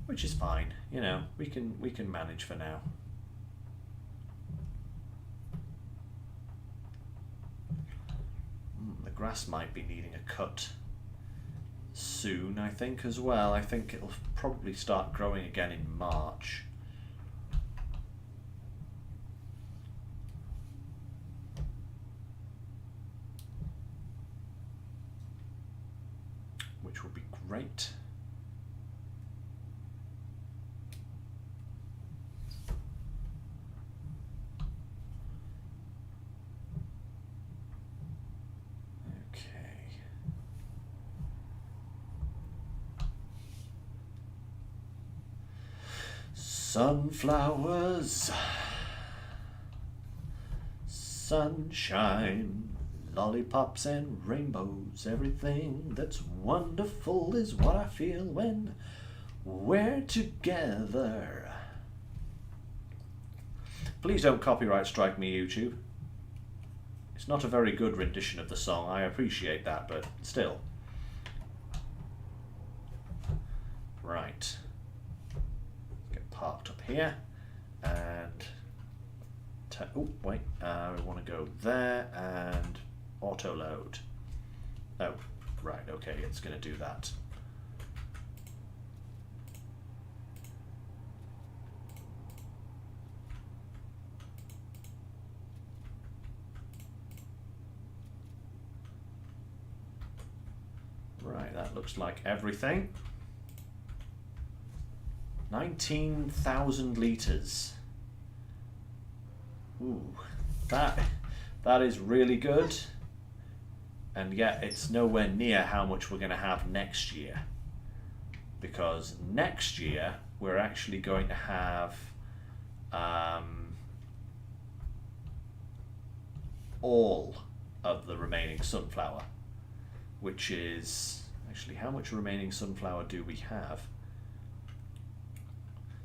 Which is fine, you know, we can manage for now. The grass might be needing a cut soon, I think, as well. I think it'll probably start growing again in March. Which would be great. Sunflowers, sunshine, lollipops and rainbows, everything that's wonderful is what I feel when we're together. Please don't copyright strike me, YouTube. It's not a very good rendition of the song, I appreciate that, but still. Right. parked up here. And oh wait, we want to go there and Autoload. Oh, right, okay, it's going to do that. Right, that looks like everything. 19,000 litres. Ooh, that is really good. And yet it's nowhere near how much we're going to have next year. Because next year we're actually going to have all of the remaining sunflower. Which is, actually, how much remaining sunflower do we have?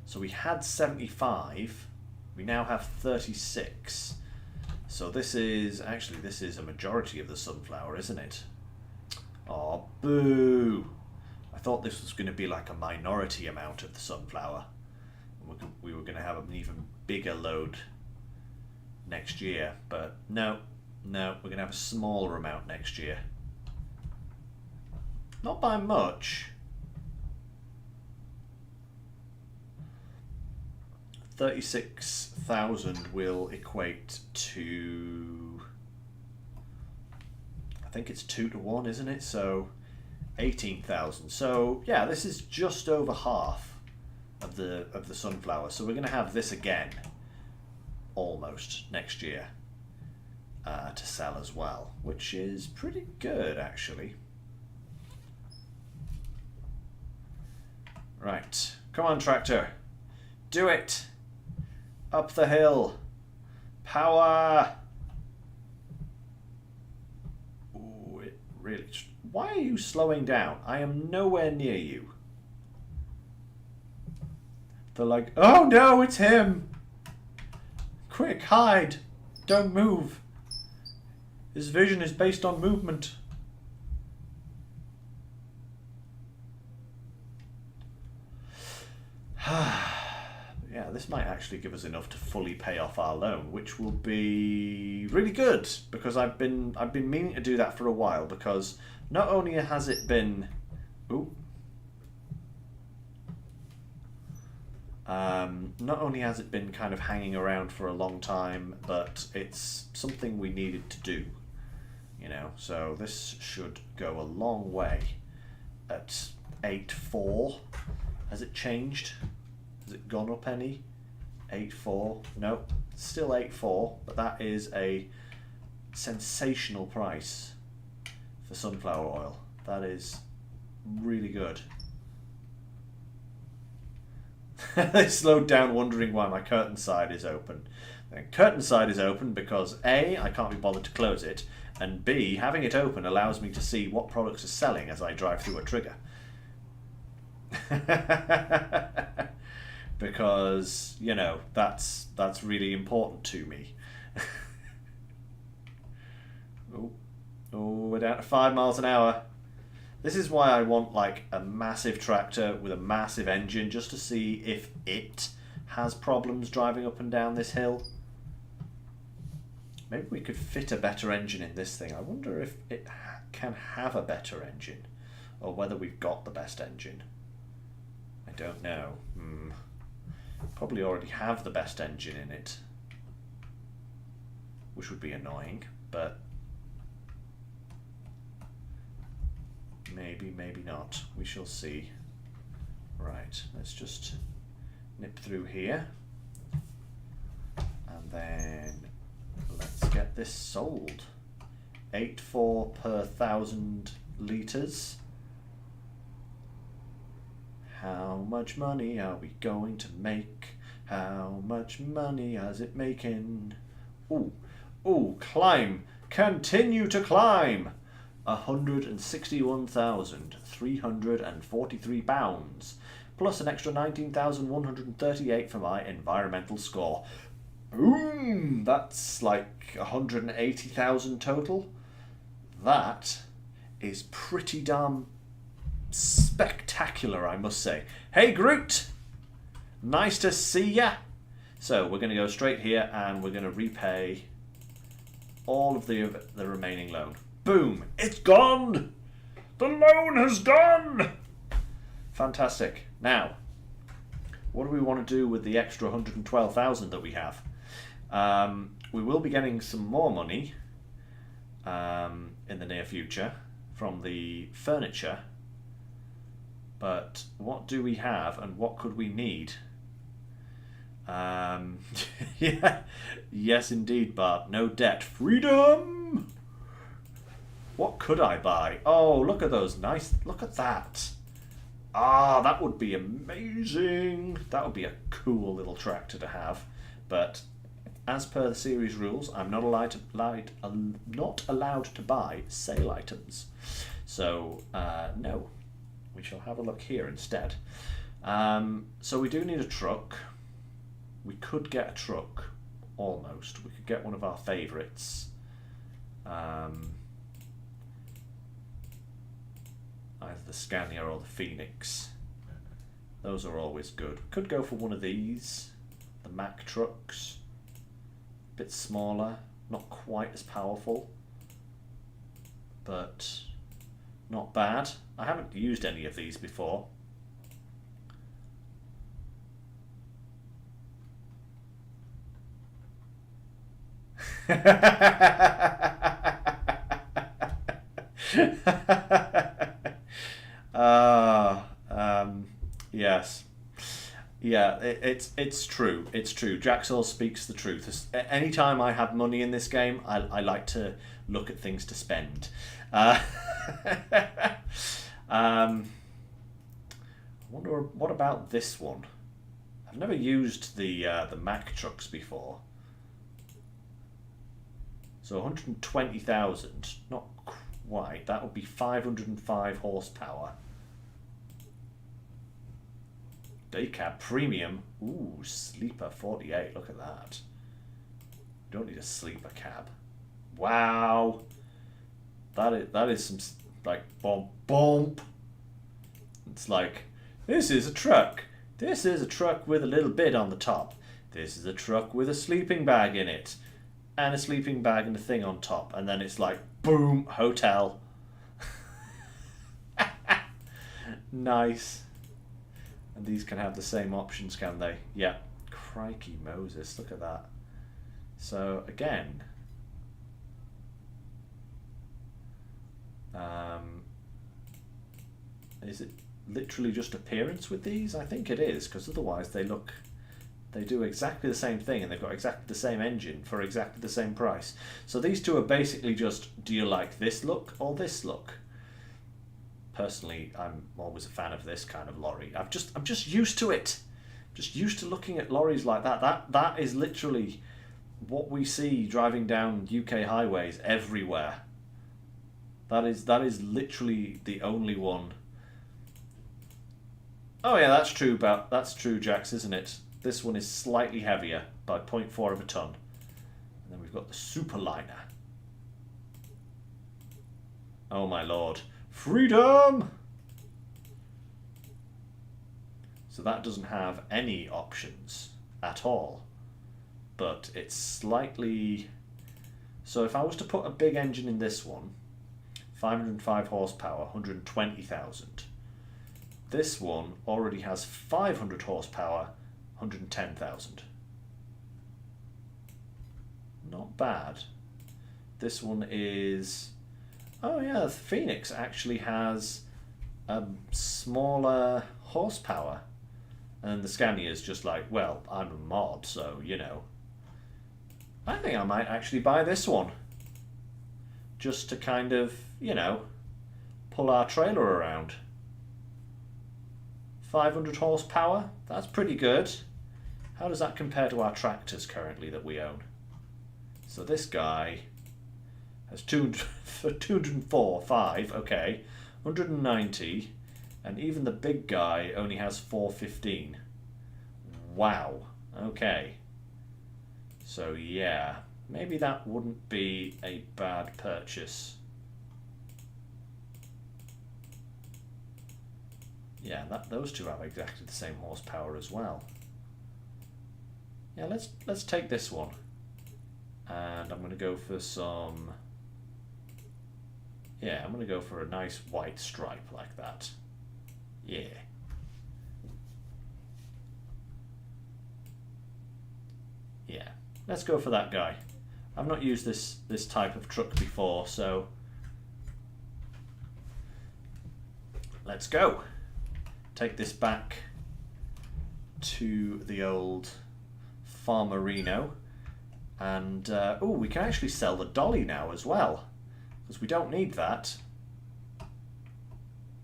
So we had 75, we now have 36. So this is, actually, this is a majority of the sunflower, isn't it? Oh, boo! I thought this was going to be like a minority amount of the sunflower. We were going to have an even bigger load next year, but no, we're going to have a smaller amount next year. Not by much. 36,000 will equate to, I think it's 2 to 1, isn't it? So 18,000. So yeah, this is just over half of the sunflower. So we're going to have this again, almost next year, to sell as well, which is pretty good actually. Right, come on tractor, do it, up the hill, power. Ooh, it really, why are you slowing down? I am nowhere near you. They're like, oh no, it's him. Quick, hide, don't move. His vision is based on movement. Yeah, this might actually give us enough to fully pay off our loan, which will be really good, because I've been meaning to do that for a while, because not only has it been not only has it been kind of hanging around for a long time, but it's something we needed to do, you know, so this should go a long way. At 8.4, has it changed? Has it gone up any? 8.4, no, still 8.4, but that is a sensational price for sunflower oil. That is really good. They slowed down wondering why my curtain side is open. The curtain side is open because A, I can't be bothered to close it, and B, having it open allows me to see what products are selling as I drive through a trigger. Because, you know, that's really important to me. Oh, we're down to 5 miles an hour. This is why I want like a massive tractor with a massive engine, just to see if it has problems driving up and down this hill. Maybe we could fit a better engine in this thing. I wonder if it can have a better engine, or whether we've got the best engine. I don't know. Probably already have the best engine in it, which would be annoying, but maybe not. We shall see. Right, let's just nip through here, and then let's get this sold. 8.4 per 1,000 litres. How much money are we going to make? How much money is it making? Ooh, climb! Continue to climb! 161,343 pounds, plus an extra 19,138 for my environmental score. Boom! That's like 180,000 total. That is pretty damn spectacular, I must say. Hey Groot! Nice to see ya. So we're going to go straight here and we're going to repay all of the remaining loan. Boom! It's gone! The loan has gone! Fantastic. Now, what do we want to do with the extra 112,000 that we have? We will be getting some more money in the near future from the furniture. But what do we have and what could we need? Yeah, yes indeed, Bart. No debt. Freedom! What could I buy? Oh, look at those nice... Look at that. Ah, that would be amazing. That would be a cool little tractor to have. But as per the series rules, I'm not allowed to buy sale items. So, no. We shall have a look here instead. So we do need a truck. We could get a truck, almost. We could get one of our favourites. Either the Scania or the Phoenix. Those are always good. Could go for one of these. The Mack trucks. A bit smaller. Not quite as powerful. But not bad. I haven't used any of these before. Yes. Yeah, it's true. It's true. Jacksaw speaks the truth. Anytime I have money in this game, I like to look at things to spend. I wonder what about this one. I've never used the Mack trucks before. So 120,000, not quite. That would be 505 horsepower. Daycab premium. Ooh, sleeper 48. Look at that. You don't need a sleeper cab. Wow. That is some like bump. It's like, this is a truck. This is a truck with a little bit on the top. This is a truck with a sleeping bag in it. And a sleeping bag and a thing on top. And then it's like, boom, hotel. Nice. And these can have the same options, can they? Yeah. Crikey Moses, look at that. So, again... is it literally just appearance with these? I think it is, because otherwise they do exactly the same thing and they've got exactly the same engine for exactly the same price. So these two are basically just, do you like this look or this look? Personally, I'm always a fan of this kind of lorry. I'm just used to it. Just used to looking at lorries like that. That is literally what we see driving down UK highways everywhere. That is literally the only one. Oh yeah, that's true, Jax, isn't it? This one is slightly heavier by 0.4 of a ton. And then we've got the Superliner. Oh my lord. Freedom! So that doesn't have any options at all. But it's slightly... So if I was to put a big engine in this one, 505 horsepower, 120,000. This one already has 500 horsepower, 110,000. Not bad. This one is... Oh yeah, the Phoenix actually has a smaller horsepower. And the Scania is just like, well, I'm a mod, so, you know. I think I might actually buy this one. Just to kind of, you know, pull our trailer around. 500 horsepower, that's pretty good. How does that compare to our tractors currently that we own? So this guy has 204, 5, okay, 190, and even the big guy only has 415. Wow, okay. So yeah, maybe that wouldn't be a bad purchase. Yeah, those two have exactly the same horsepower as well. Yeah, let's take this one. And I'm going to go for some... Yeah, I'm going to go for a nice white stripe like that. Yeah. Yeah, let's go for that guy. I've not used this type of truck before, so let's go. Take this back to the old Farmerino, and oh, we can actually sell the dolly now as well, because we don't need that.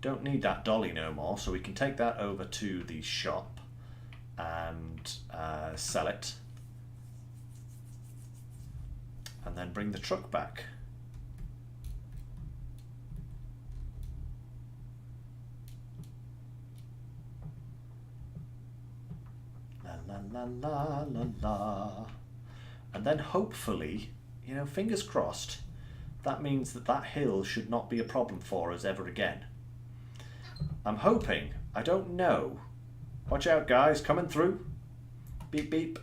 Don't need that dolly no more, so we can take that over to the shop and sell it, and then bring the truck back. La la la la la la. And then hopefully, you know, fingers crossed, that means that that hill should not be a problem for us ever again. I'm hoping. I don't know. Watch out, guys, coming through. Beep beep.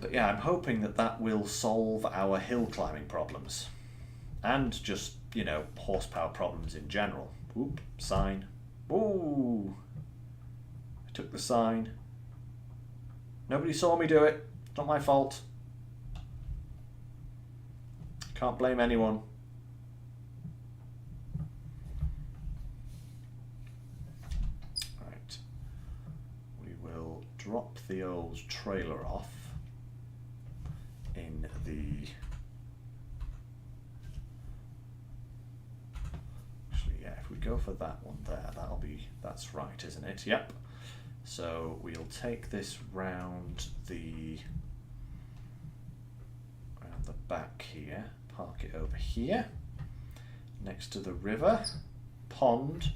But yeah, I'm hoping that that will solve our hill climbing problems. And just, you know, horsepower problems in general. Oop, sign. Ooh. I took the sign. Nobody saw me do it. It's not my fault. Can't blame anyone. Right. We will drop the old trailer off in the... Actually, yeah, if we go for that one there, that'll be... That's right, isn't it? Yep. So we'll take this round the back here, park it over here, next to the river, pond,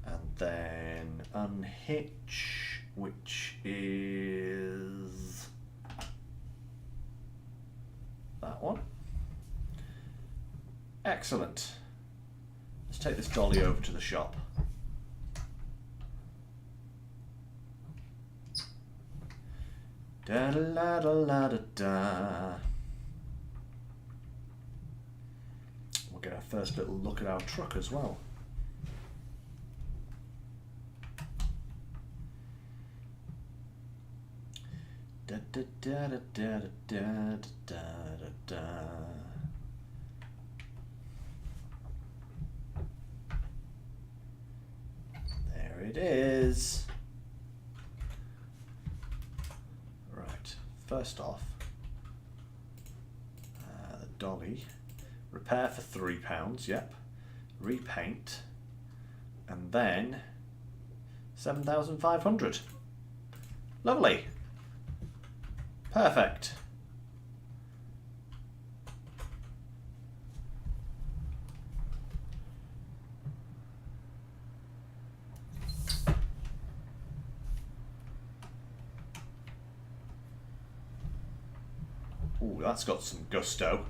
and then unhitch, which is that one. Excellent. Let's take this dolly over to the shop. Da da da da da da. We'll get our first little look at our truck as well. Da da da da da da da da da. There it is. First off, the dolly, repair for £3, yep, repaint, and then 7,500. Lovely. Perfect. Ooh, that's got some gusto.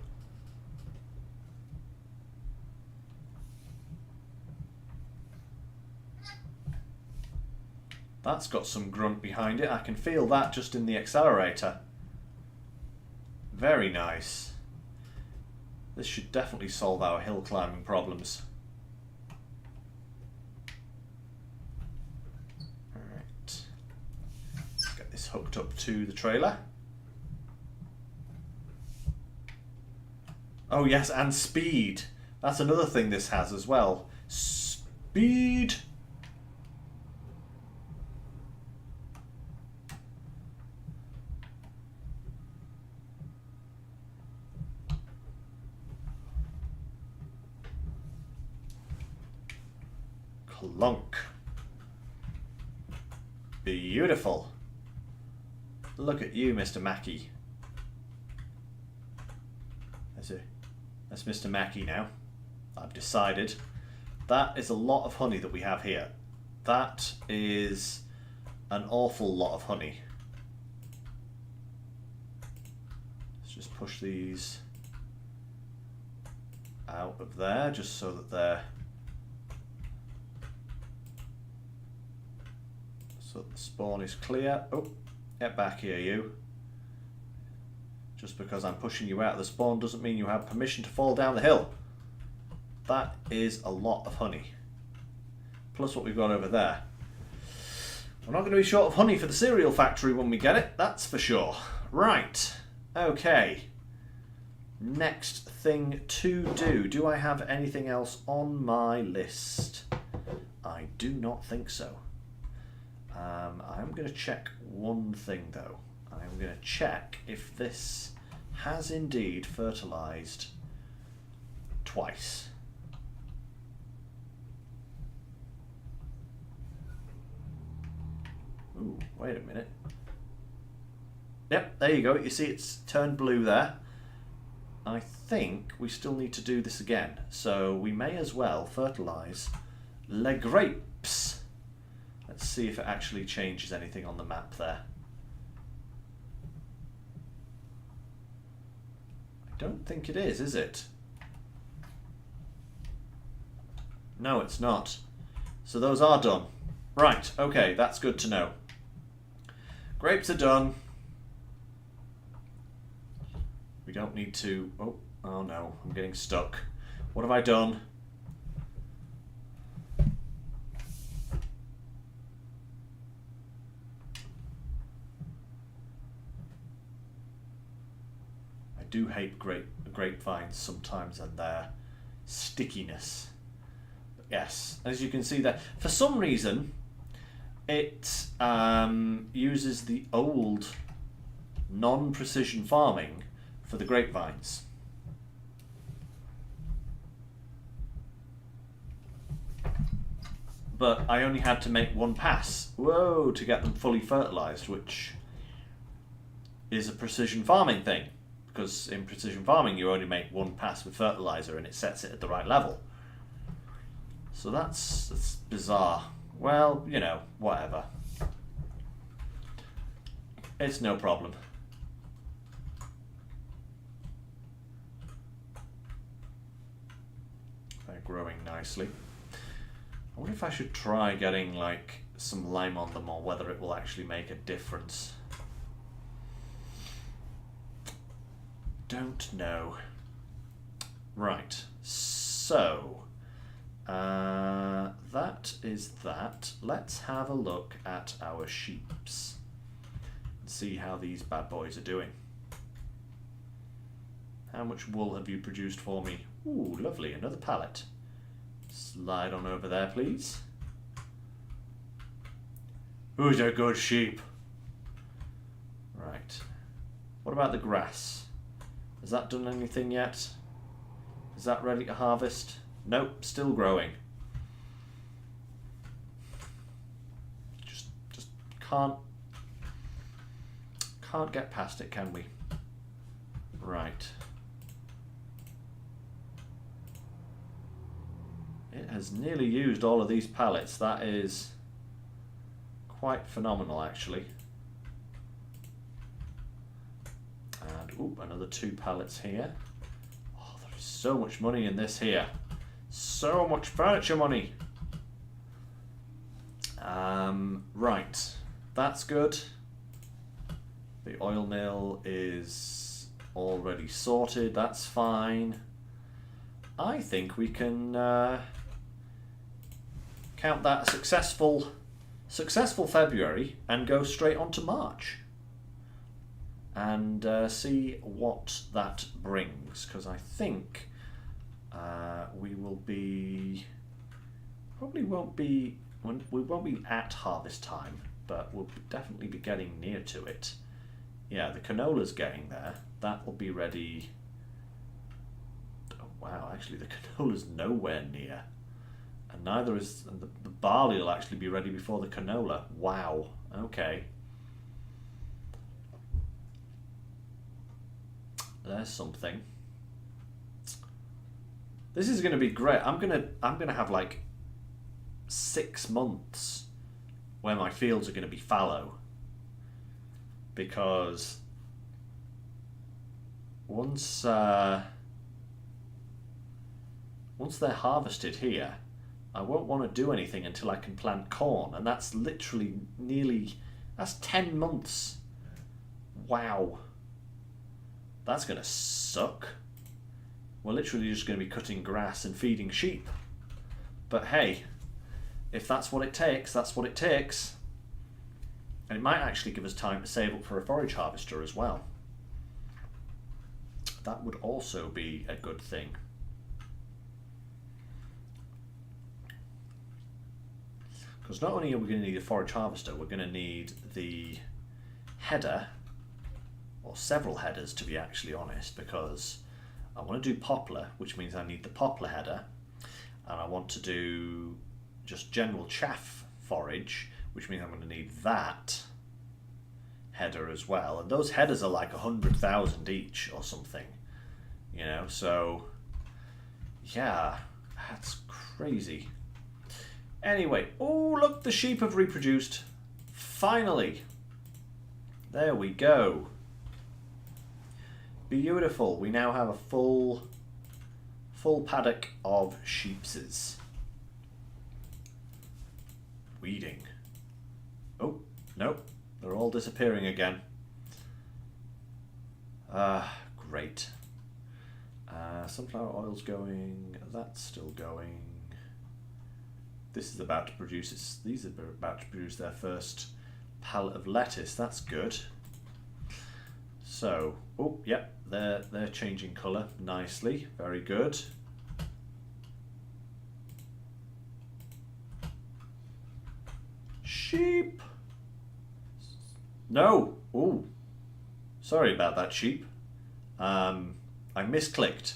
That's got some grunt behind it. I can feel that just in the accelerator. Very nice. This should definitely solve our hill climbing problems. Alright. Let's get this hooked up to the trailer. Oh yes, and speed. That's another thing this has as well. Speed. Clunk. Beautiful. Look at you, Mr. Mackey. That's Mr. Mackey now. I've decided. That is a lot of honey that we have here. That is an awful lot of honey. Let's just push these out of there just so that they're So the spawn is clear. Oh, get back here, you. Just because I'm pushing you out of the spawn doesn't mean you have permission to fall down the hill. That is a lot of honey. Plus what we've got over there. We're not going to be short of honey for the cereal factory when we get it, that's for sure. Right, okay. Next thing to do. Do I have anything else on my list? I do not think so. I'm going to check one thing though. I'm going to check if this has indeed fertilised twice. Ooh, wait a minute. Yep, there you go. You see it's turned blue there. I think we still need to do this again. So we may as well fertilise les grapes. Let's see if it actually changes anything on the map there. I don't think it is it? No, it's not. So those are done. Right, okay, that's good to know. Grapes are done. We don't need to... Oh no, I'm getting stuck. What have I done? I do hate grapevines sometimes and their stickiness. But yes, as you can see there, for some reason it uses the old non-precision farming for the grapevines. But I only had to make one pass, whoa, to get them fully fertilised, which is a precision farming thing. Because in precision farming you only make one pass with fertiliser and it sets it at the right level. So that's bizarre. Well, you know, whatever. It's no problem. They're growing nicely. I wonder if I should try getting like some lime on them or whether it will actually make a difference. Don't know. Right, so that is that. Let's have a look at our sheeps and see how these bad boys are doing. How much wool have you produced for me? Ooh, lovely, another pallet. Slide on over there, please. Who's a good sheep? Right. What about the grass? Has that done anything yet? Is that ready to harvest? Nope, still growing. Just can't get past it, can we? Right. It has nearly used all of these pallets. That is quite phenomenal, actually. And oop, another 2 pallets here. Oh, there's so much money in this here. So much furniture money. Right, that's good. The oil mill is already sorted. That's fine. I think we can count that a successful February and go straight on to March and see what that brings, because I think we won't be at harvest time, but we'll definitely be getting near to it. Yeah, the canola's getting there. That will be ready. Oh wow, actually the canola's nowhere near. And neither is the barley will actually be ready before the canola. Wow. Okay. There's something. This is going to be great. I'm gonna have like 6 months where my fields are going to be fallow, because once they're harvested here, I won't want to do anything until I can plant corn, and that's literally that's 10 months. Wow. That's going to suck. We're literally just going to be cutting grass and feeding sheep. But hey, if that's what it takes, that's what it takes. And it might actually give us time to save up for a forage harvester as well. That would also be a good thing. Because not only are we going to need a forage harvester, we're going to need the header, or several headers to be actually honest, because I want to do poplar, which means I need the poplar header, and I want to do just general chaff forage, which means I'm going to need that header as well. And those headers are like 100,000 each or something, you know, so yeah, that's crazy. Anyway, oh look, the sheep have reproduced. Finally. There we go. Beautiful. We now have a full paddock of sheepses. Weeding. Oh, no. They're all disappearing again. Great. Sunflower oil's going. That's still going. This is about to produce these are about to produce their first pallet of lettuce. That's good. So, oh, yep, they're changing colour nicely. Very good. Sheep. No. Oh, sorry about that, sheep. I misclicked.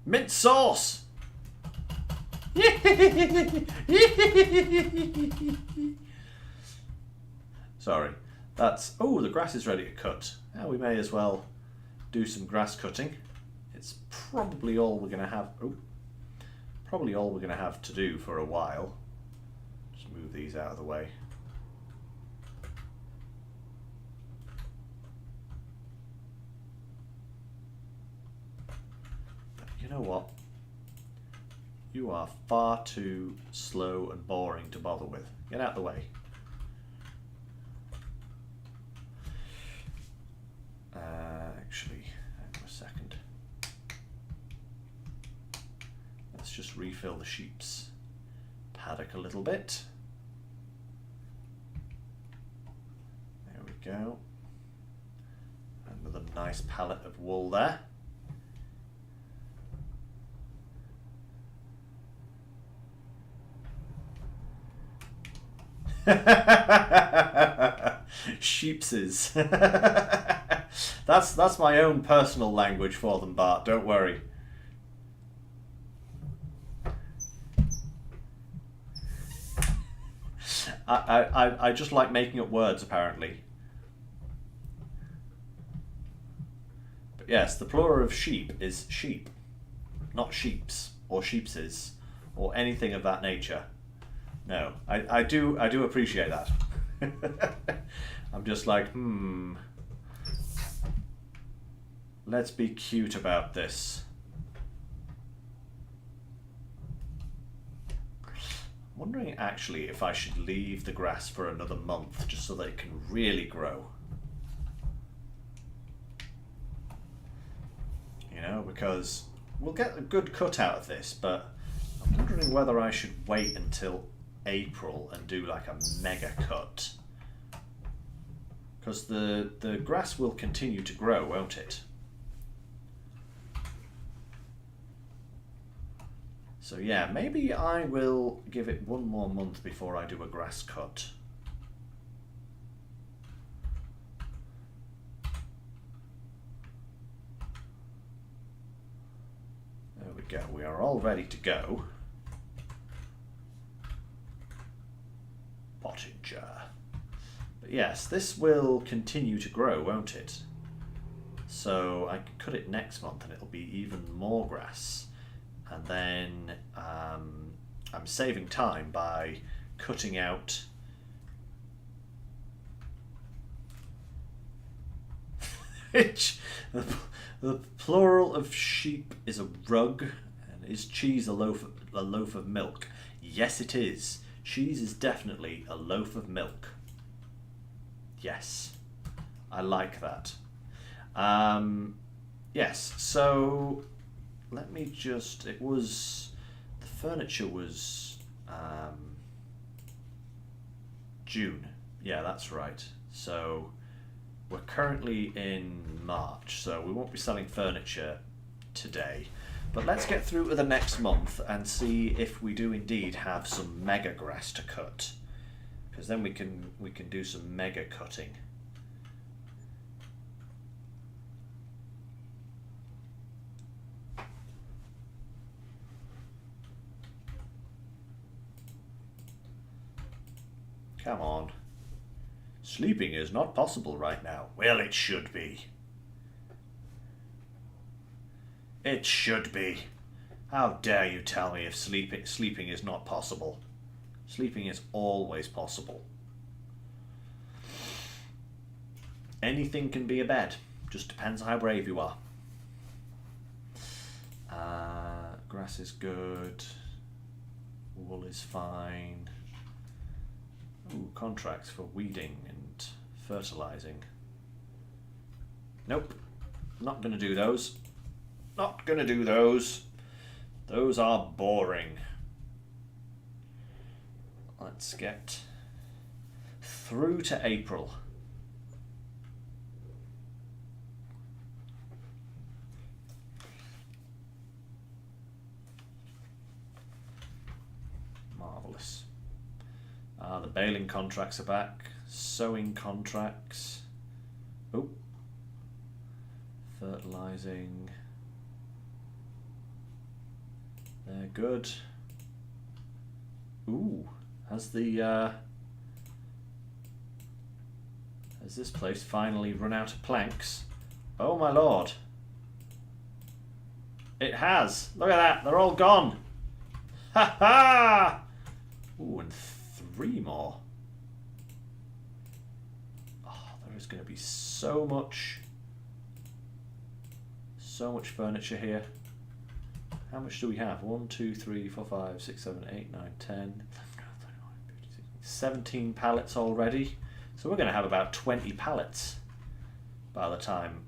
Mint sauce! Sorry. That's... Oh, the grass is ready to cut. Now we may as well do some grass cutting. It's probably all we're going to have... Oh, probably all we're going to have to do for a while. Just move these out of the way. You know what? You are far too slow and boring to bother with. Get out of the way. Actually, hang on a second. Let's just refill the sheep's paddock a little bit. There we go. Another nice pallet of wool there. Sheepses. That's my own personal language for them, Bart. Don't worry. I just like making up words, apparently. But yes, the plural of sheep is sheep, not sheeps or sheepses or anything of that nature. No, I do appreciate that. I'm just like, let's be cute about this. I'm wondering actually if I should leave the grass for another month just so that it can really grow. You know, because we'll get a good cut out of this, but I'm wondering whether I should wait until April and do like a mega cut, because the grass will continue to grow, won't it? So yeah, maybe I will give it one more month before I do a grass cut. There we go, we are all ready to go. Potting jar. But yes, this will continue to grow, won't it? So I can cut it next month and it'll be even more grass. And then I'm saving time by cutting out Which the plural of sheep is a rug, and is cheese a loaf of milk? Yes, it is. Cheese is definitely a loaf of milk. Yes, I like that. Yes, so let me just. It was the furniture was June. Yeah, that's right. So we're currently in March, so we won't be selling furniture today. But let's get through to the next month and see if we do indeed have some mega grass to cut, because then we can do some mega cutting. Come on. Sleeping is not possible right now. Well, it should be. It should be. How dare you tell me if sleeping is not possible? Sleeping is always possible. Anything can be a bed. Just depends how brave you are. Grass is good. Wool is fine. Ooh, contracts for weeding and fertilizing. Nope. Not going to do those. Not going to do those. Those are boring. Let's get through to April. Marvellous. The baling contracts are back. Sowing contracts. Oh. Fertilizing. They're good. Ooh, has this place finally run out of planks? Oh my lord. It has. Look at that, they're all gone. Ha ha! Ooh, and 3 more. Oh, there is going to be so much furniture here. How much do we have? 1, 2, 3, 4, 5, 6, 7, 8, 9, 10, 17 pallets already. So we're going to have about 20 pallets by the time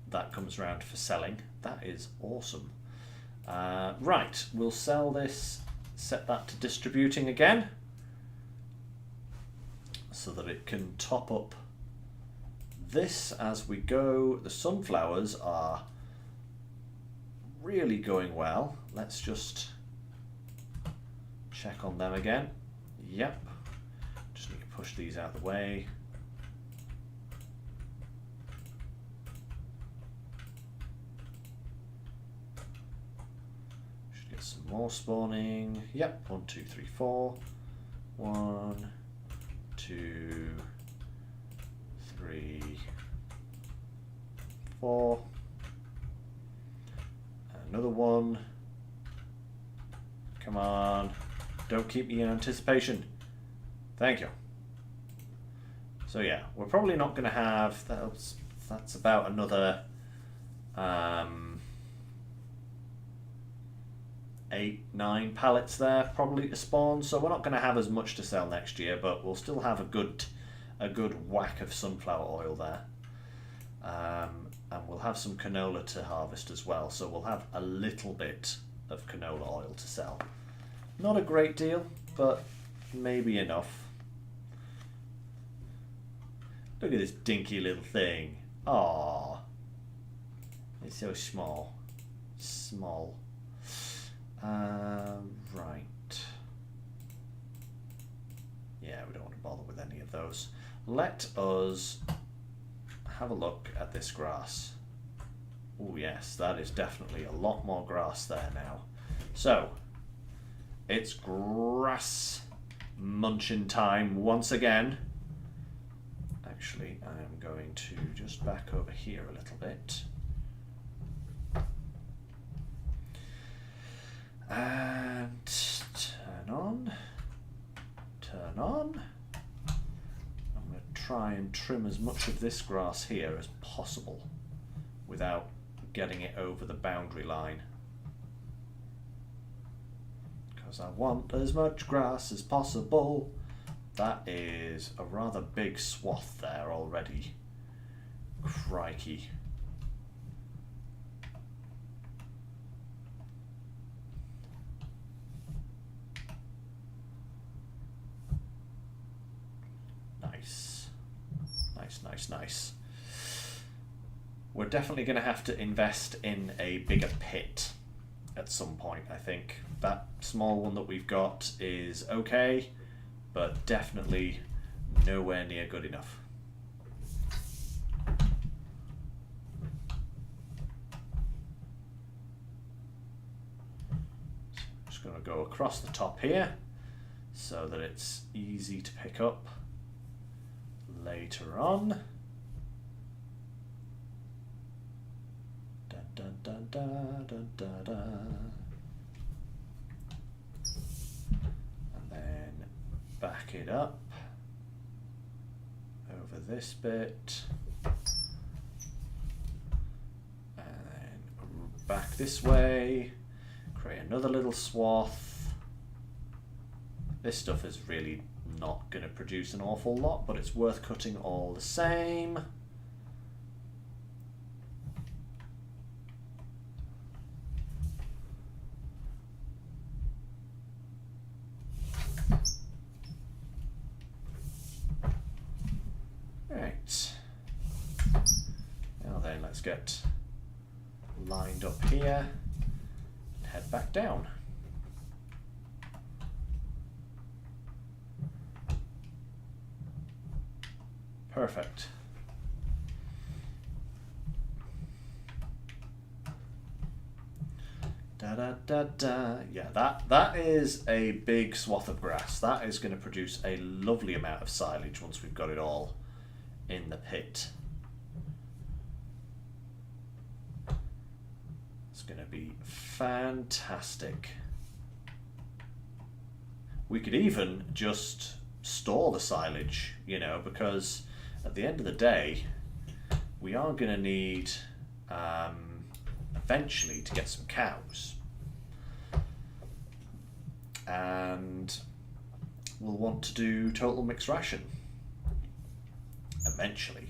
that comes around for selling. That is awesome. Right, we'll sell this, set that to distributing again, so that it can top up this as we go. The sunflowers are really going well. Let's just check on them again. Yep. Just need to push these out of the way. Should get some more spawning. Yep. 1, 2, 3, 4. 1, 2, 3, 4. Another one. Come on. Don't keep me in anticipation. Thank you. So yeah, we're probably not going to have... That's about another 8, 9 pallets there probably to spawn. So we're not going to have as much to sell next year, but we'll still have a good whack of sunflower oil there. And we'll have some canola to harvest as well, so we'll have a little bit of canola oil to sell. Not a great deal, but maybe enough. Look at this dinky little thing. Aww. It's so small. Small. Right. Yeah, we don't want to bother with any of those. Let us have a look at this grass. Oh yes, that is definitely a lot more grass there now. So, it's grass munching time once again. Actually, I am going to just back over here a little bit. And turn on. Turn on. I'm going to try and trim as much of this grass here as possible. without getting it over the boundary line. Because I want as much grass as possible. That is a rather big swath there already. Crikey. Nice. Nice. We're definitely going to have to invest in a bigger pit at some point, I think. That small one that we've got is okay, but definitely nowhere near good enough. Just going to go across the top here so that it's easy to pick up later on. Dun, dun, dun, dun, dun, dun. And then back it up over this bit, and then back this way, create another little swath. This stuff is really not going to produce an awful lot, but it's worth cutting all the same. Get lined up here and head back down. Perfect. Da da da da. Yeah, that is a big swath of grass. That is going to produce a lovely amount of silage once we've got it all in the pit. Going to be fantastic. We could even just store the silage, you know, because at the end of the day we are going to need eventually to get some cows, and we'll want to do total mixed ration eventually.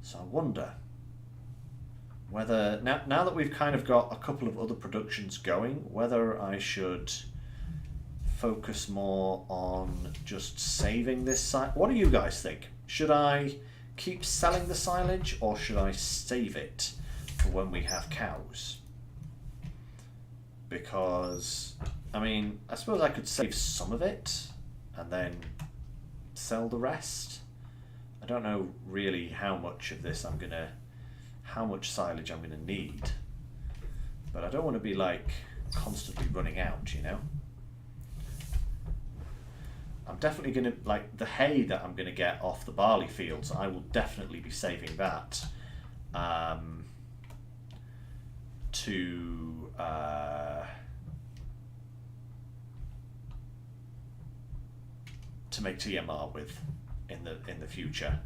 So I wonder whether, now that we've kind of got a couple of other productions going, whether I should focus more on just saving this silage. What do you guys think? Should I keep selling the silage, or should I save it for when we have cows? Because, I mean, I suppose I could save some of it and then sell the rest. I don't know really how much of this how much silage I'm gonna need, but I don't want to be like constantly running out, you know. I'm definitely gonna, like, the hay that I'm gonna get off the barley fields, I will definitely be saving that to make TMR with in the future.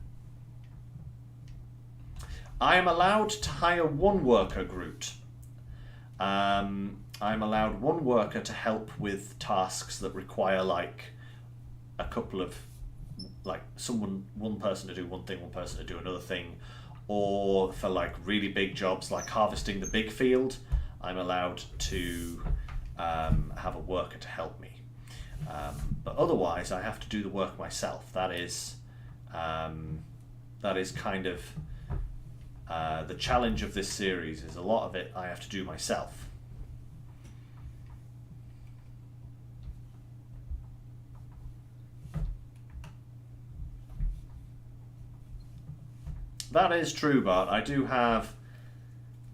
I am allowed to hire one worker, Groot. I'm allowed one worker to help with tasks that require like a couple of, like one person to do one thing, one person to do another thing, or for like really big jobs like harvesting the big field, I'm allowed to have a worker to help me. But otherwise, I have to do the work myself. That is kind of the challenge of this series. Is a lot of it I have to do myself. That is true, Bart. I do have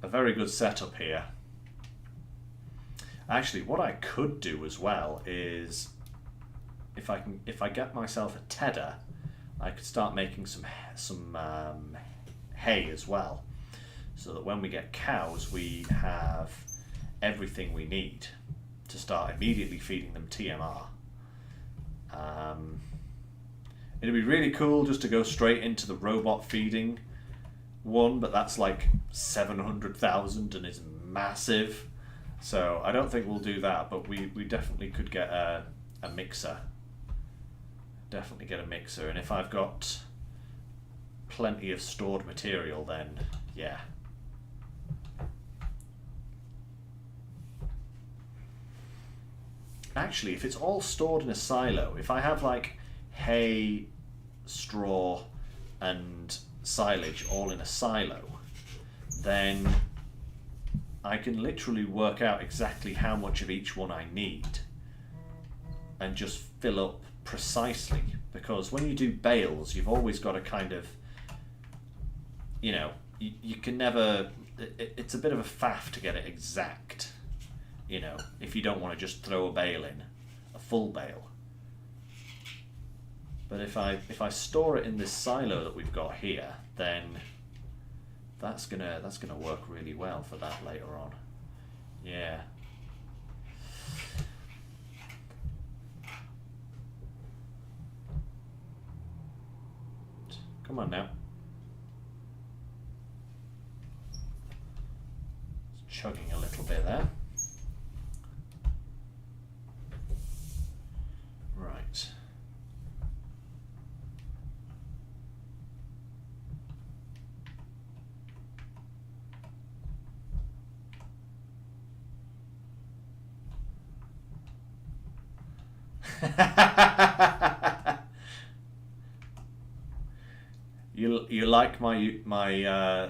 a very good setup here. Actually, what I could do as well is, if I get myself a tedder, I could start making some hay as well, so that when we get cows, we have everything we need to start immediately feeding them TMR. It'd be really cool just to go straight into the robot feeding one, but that's like 700,000 and is massive. So I don't think we'll do that, but we definitely could get a mixer. Definitely get a mixer, and if I've got plenty of stored material, then yeah. Actually, if it's all stored in a silo, if I have like hay, straw, and silage all in a silo, then I can literally work out exactly how much of each one I need and just fill up precisely, because when you do bales, you've always got to kind of, you know, you can never, it's a bit of a faff to get it exact, you know, if you don't want to just throw a bale in, a full bale. But if I store it in this silo that we've got here, then that's gonna work really well for that later on. Yeah. Come on now. It's chugging a little bit there. Right. You like my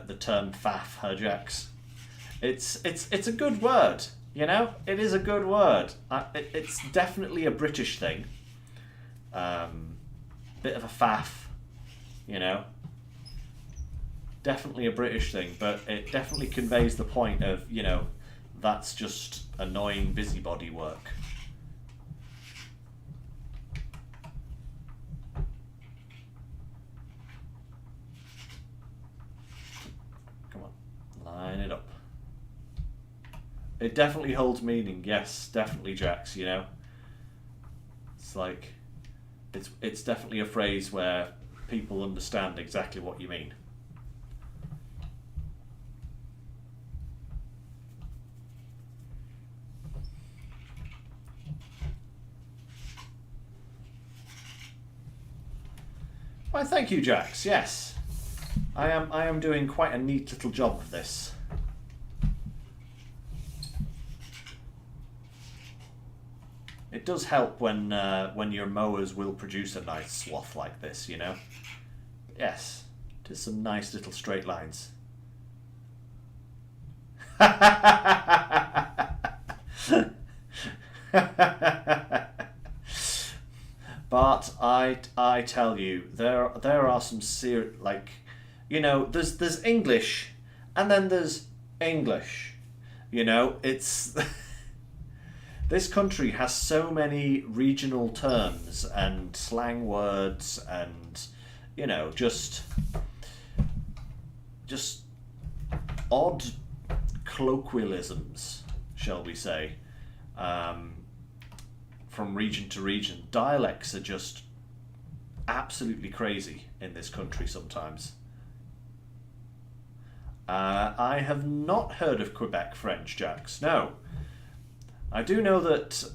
the term faff, huh, Jax? It's a good word, you know. It is a good word. It's definitely a British thing. Bit of a faff, you know. Definitely a British thing, but it definitely conveys the point of, you know, that's just annoying busybody work. Line it up. It definitely holds meaning, yes, definitely, Jax, you know. It's like, it's definitely a phrase where people understand exactly what you mean. Why, thank you, Jax, yes. I am doing quite a neat little job of this. It does help when your mowers will produce a nice swath like this, you know. But yes, it is some nice little straight lines. But I tell you, there are some serious, like, you know, there's English, and then there's English. You know, it's this country has so many regional terms and slang words, and, you know, just odd colloquialisms, shall we say, from region to region. Dialects are just absolutely crazy in this country sometimes. I have not heard of Quebec French, Jax. No. I do know that,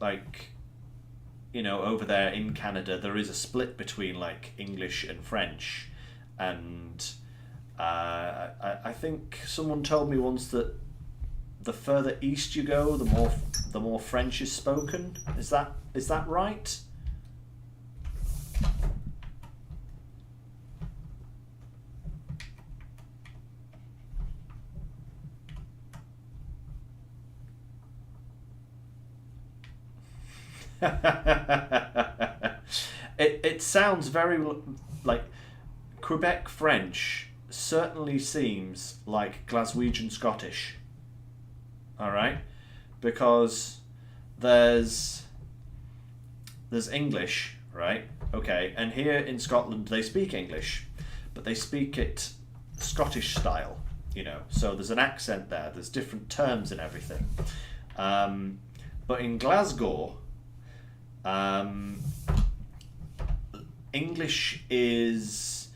like, you know, over there in Canada, there is a split between, like, English and French. And I think someone told me once that the further east you go, the more French is spoken. Is that right? It sounds very like Quebec French certainly seems like Glaswegian Scottish. All right, because there's English, right? Okay, and here in Scotland they speak English, but they speak it Scottish style, you know. So there's an accent there. There's different terms and everything. But in Glasgow, English is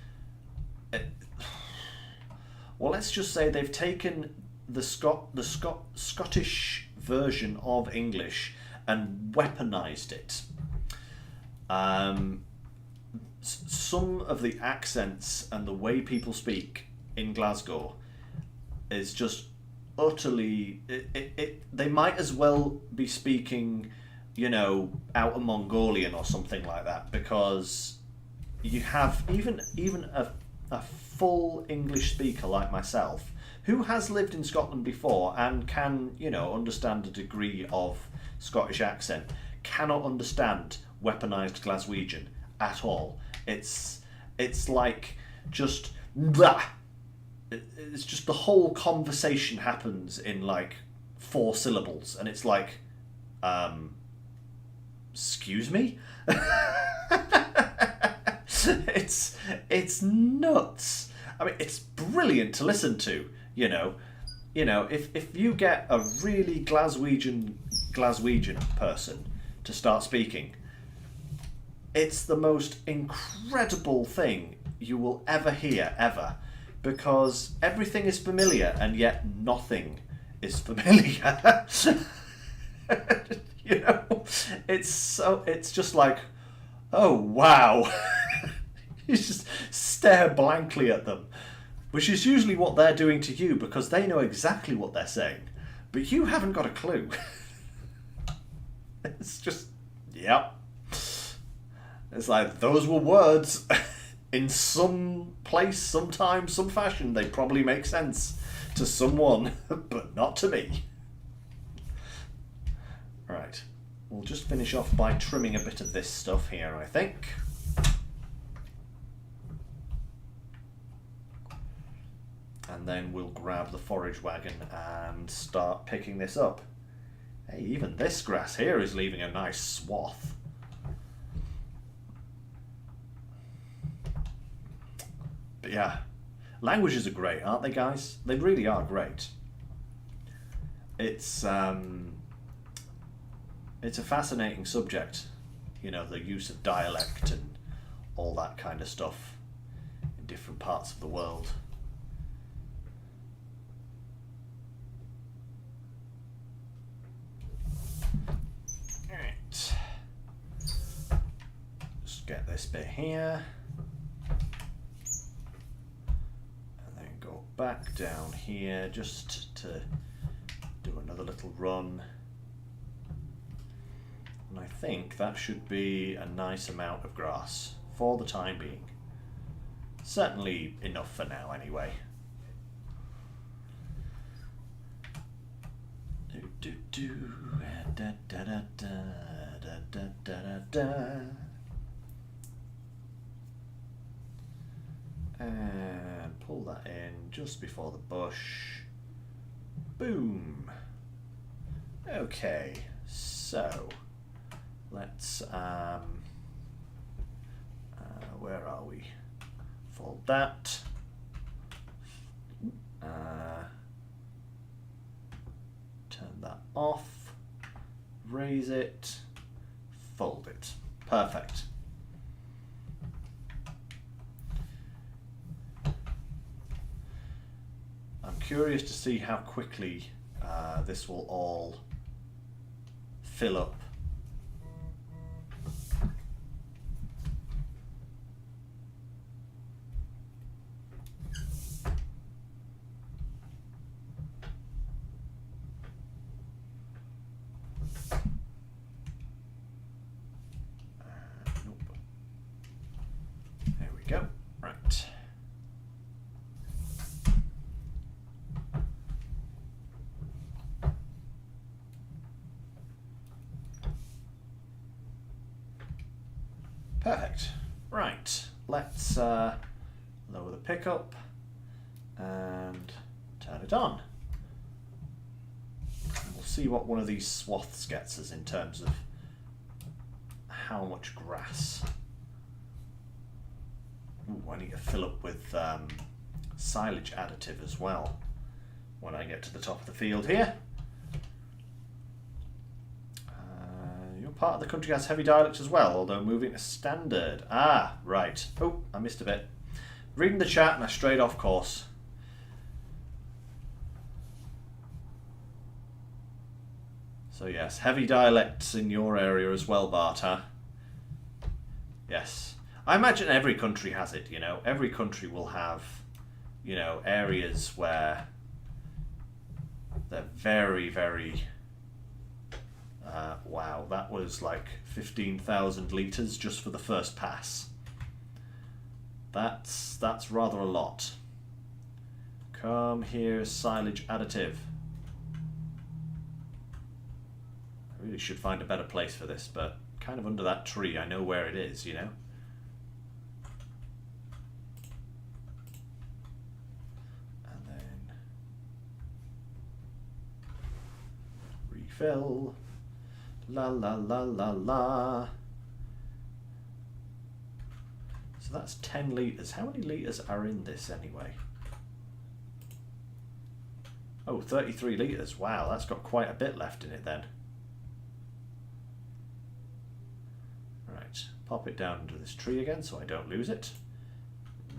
Well, let's just say they've taken the Scottish version of English and weaponized it. Some of the accents and the way people speak in Glasgow is just utterly... They might as well be speaking, you know, out of Mongolian or something like that, because you have even a full English speaker like myself, who has lived in Scotland before and can, you know, understand a degree of Scottish accent, cannot understand weaponized Glaswegian at all. It's like just blah. It's just the whole conversation happens in like 4 syllables, and it's like, excuse me. It's nuts. I mean, it's brilliant to listen to. You know, if you get a really Glaswegian person to start speaking, it's the most incredible thing you will ever hear, ever, because everything is familiar and yet nothing is familiar. You know, it's just like, oh wow. You just stare blankly at them, which is usually what they're doing to you, because they know exactly what they're saying, but you haven't got a clue. It's just, yep. It's like, those were words. In some place, sometime, some fashion, they probably make sense to someone, but not to me. Right, we'll just finish off by trimming a bit of this stuff here, I think. And then we'll grab the forage wagon and start picking this up. Hey, even this grass here is leaving a nice swath. But yeah, languages are great, aren't they, guys? They really are great. It's a fascinating subject, you know, the use of dialect and all that kind of stuff in different parts of the world. Alright, just get this bit here. Back down here just to do another little run, and I think that should be a nice amount of grass for the time being. Certainly enough for now anyway. Da, da, da, da, da, da, da, da. And pull that in just before the bush. Boom. Okay, so let's where are we? Fold that. Turn that off. Raise it. Fold it. Perfect. I'm curious to see how quickly this will all fill up. Nope. There we go. Right. Perfect. Right, let's lower the pickup and turn it on. And we'll see what one of these swaths gets us in terms of how much grass. Ooh, I need to fill up with silage additive as well when I get to the top of the field here. Part of the country has heavy dialect as well, although moving to standard. Ah, right. Oh, I missed a bit. Reading the chat and I strayed off course. So yes, heavy dialects in your area as well, Bart, huh? Yes. I imagine every country has it, you know. Every country will have, you know, areas where they're very, very... wow, that was like 15,000 litres just for the first pass. That's rather a lot. Come here, silage additive. I really should find a better place for this, but kind of under that tree, I know where it is, you know? And then refill. La la la la la. So that's 10 litres. How many litres are in this anyway? Oh, 33 litres. Wow, that's got quite a bit left in it then. Right, pop it down into this tree again so I don't lose it.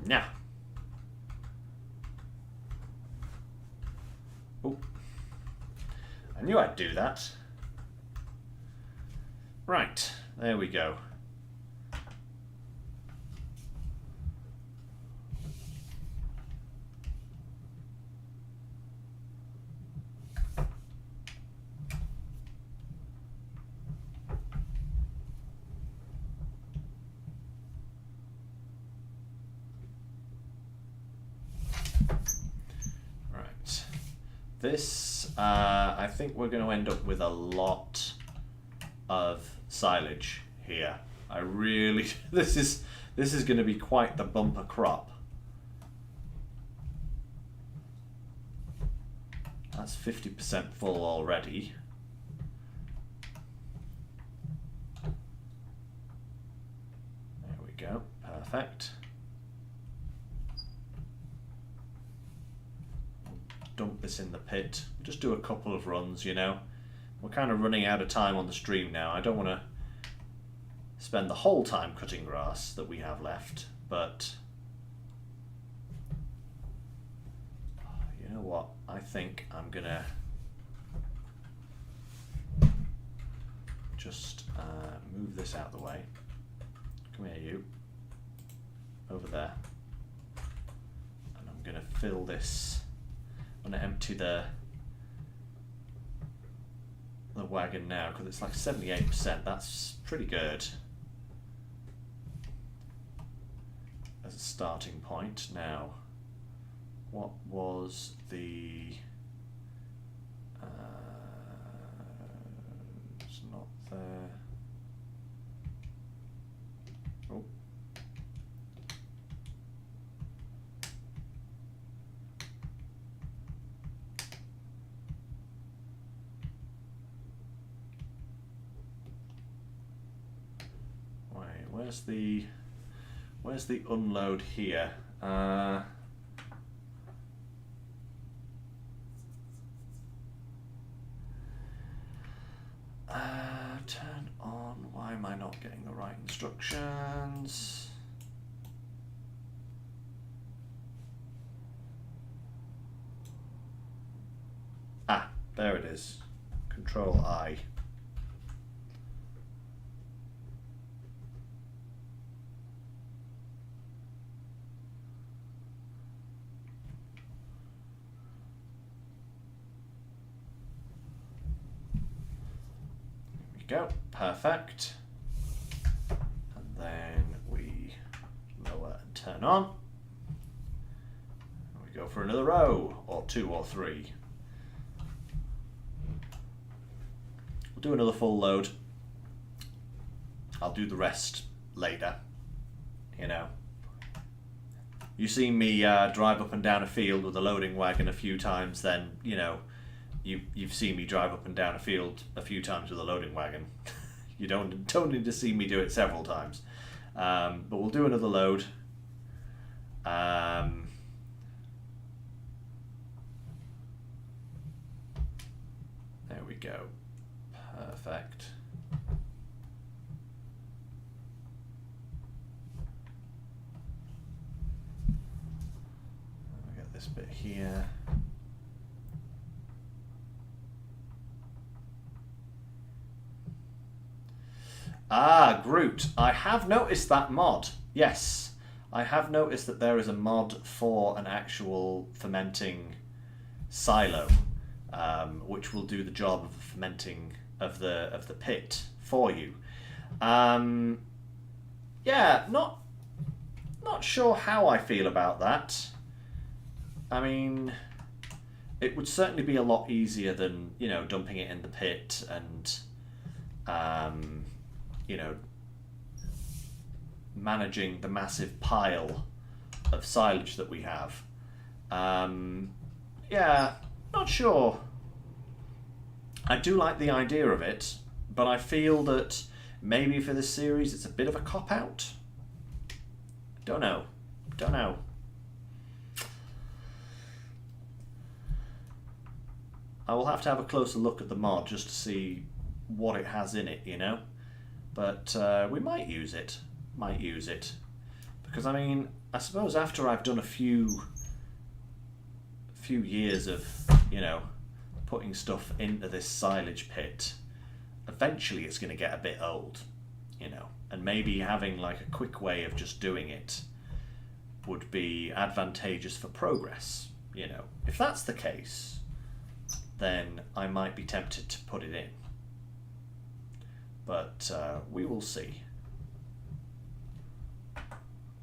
Now. Oh, I knew I'd do that. Right, there we go. This, I think we're going to end up with a lot of silage here. I really, this is going to be quite the bumper crop. That's 50% full already. There we go, perfect. Dump this in the pit. Just do a couple of runs, you know. We're kind of running out of time on the stream now. I don't want to spend the whole time cutting grass that we have left, but you know what? I think I'm gonna just move this out of the way. Come here, you. Over there. And I'm gonna fill this. I'm going to empty the wagon now because it's like 78%. That's pretty good as a starting point. Now, what was the... it's not there. Oh. Where's the unload here? Turn on. Why am I not getting the right instructions? Ah, there it is. Control I. Go, perfect. And then we lower and turn on. And we go for another row, or two or three. We'll do another full load. I'll do the rest later, you know. You've seen me drive up and down a field with a loading wagon a few times, then, you know, You've seen me drive up and down a field a few times with a loading wagon. You don't need to see me do it several times. But we'll do another load. There we go. Perfect. I'll get this bit here. Ah, Groot. I have noticed that mod. Yes, I have noticed that there is a mod for an actual fermenting silo, which will do the job of the fermenting of the pit for you. Yeah, not sure how I feel about that. I mean, it would certainly be a lot easier than, you know, dumping it in the pit and, you know, managing the massive pile of silage that we have. Yeah, not sure. I do like the idea of it, but I feel that maybe for this series it's a bit of a cop-out. Don't know. Don't know. I will have to have a closer look at the mod just to see what it has in it, you know? But we might use it. Might use it. Because, I mean, I suppose after I've done a few years of, you know, putting stuff into this silage pit, eventually it's going to get a bit old, you know? And maybe having like a quick way of just doing it would be advantageous for progress, you know? If that's the case, then I might be tempted to put it in. But we will see.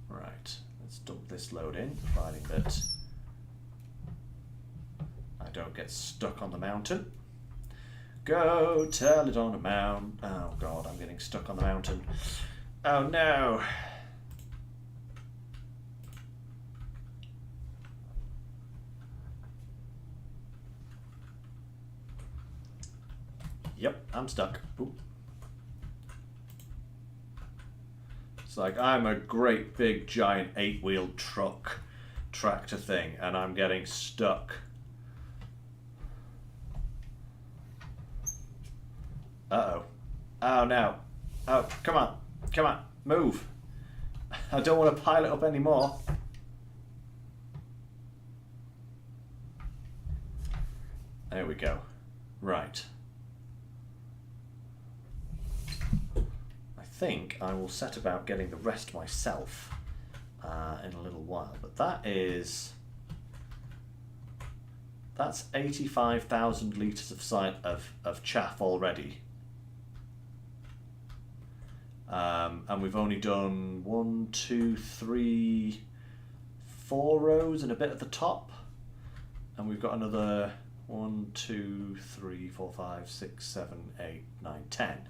Right, let's dump this load in, providing that I don't get stuck on the mountain. Go tell it on a mountain. Oh god, I'm getting stuck on the mountain. Oh no. Yep, I'm stuck. Oop. It's like I'm a great big giant 8-wheeled tractor thing and I'm getting stuck. Uh-oh. Oh no. Oh, come on. Come on. Move. I don't want to pile it up anymore. There we go. Right. I think I will set about getting the rest myself in a little while. But that's 85,000 litres of chaff already. And we've only done 1, 2, 3, 4 rows and a bit at the top. And we've got another 1, 2, 3, 4, 5, 6, 7, 8, 9, 10.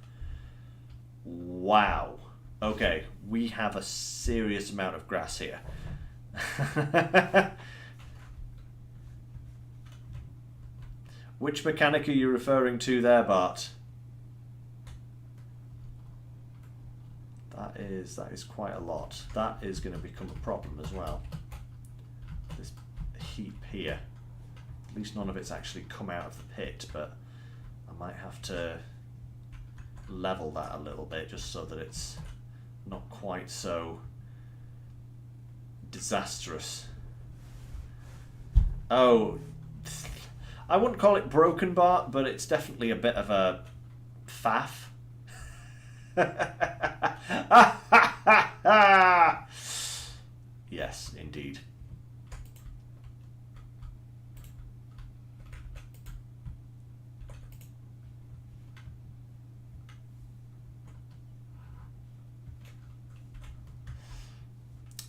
Wow. Okay, we have a serious amount of grass here. Which mechanic are you referring to there, Bart? That is quite a lot. That is going to become a problem as well. This heap here. At least none of it's actually come out of the pit, but I might have to level that a little bit just so that it's not quite so disastrous. Oh, I wouldn't call it broken, Bart, but it's definitely a bit of a faff. Yes, indeed.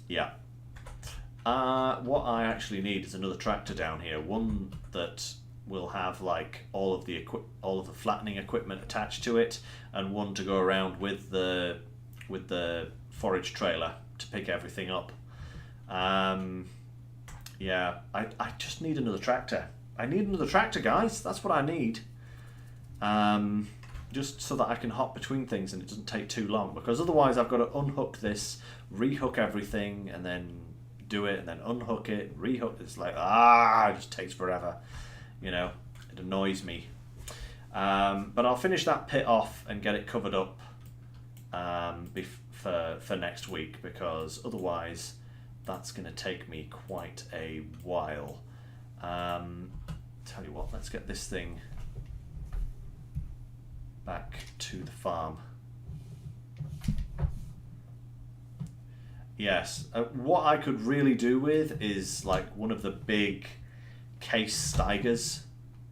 Yeah. What I actually need is another tractor down here. One that will have like all of the flattening equipment attached to it, and one to go around with the forage trailer to pick everything up. Yeah, I just need another tractor. I need another tractor, guys. That's what I need. Just so that I can hop between things and it doesn't take too long, because otherwise I've got to unhook this, rehook everything, and then do it, and then unhook it, rehook. It's like, it just takes forever. You know, it annoys me. But I'll finish that pit off and get it covered up for next week, because otherwise that's going to take me quite a while. Tell you what, let's get this thing back to the farm. Yes. What I could really do with is like one of the big case Steigers,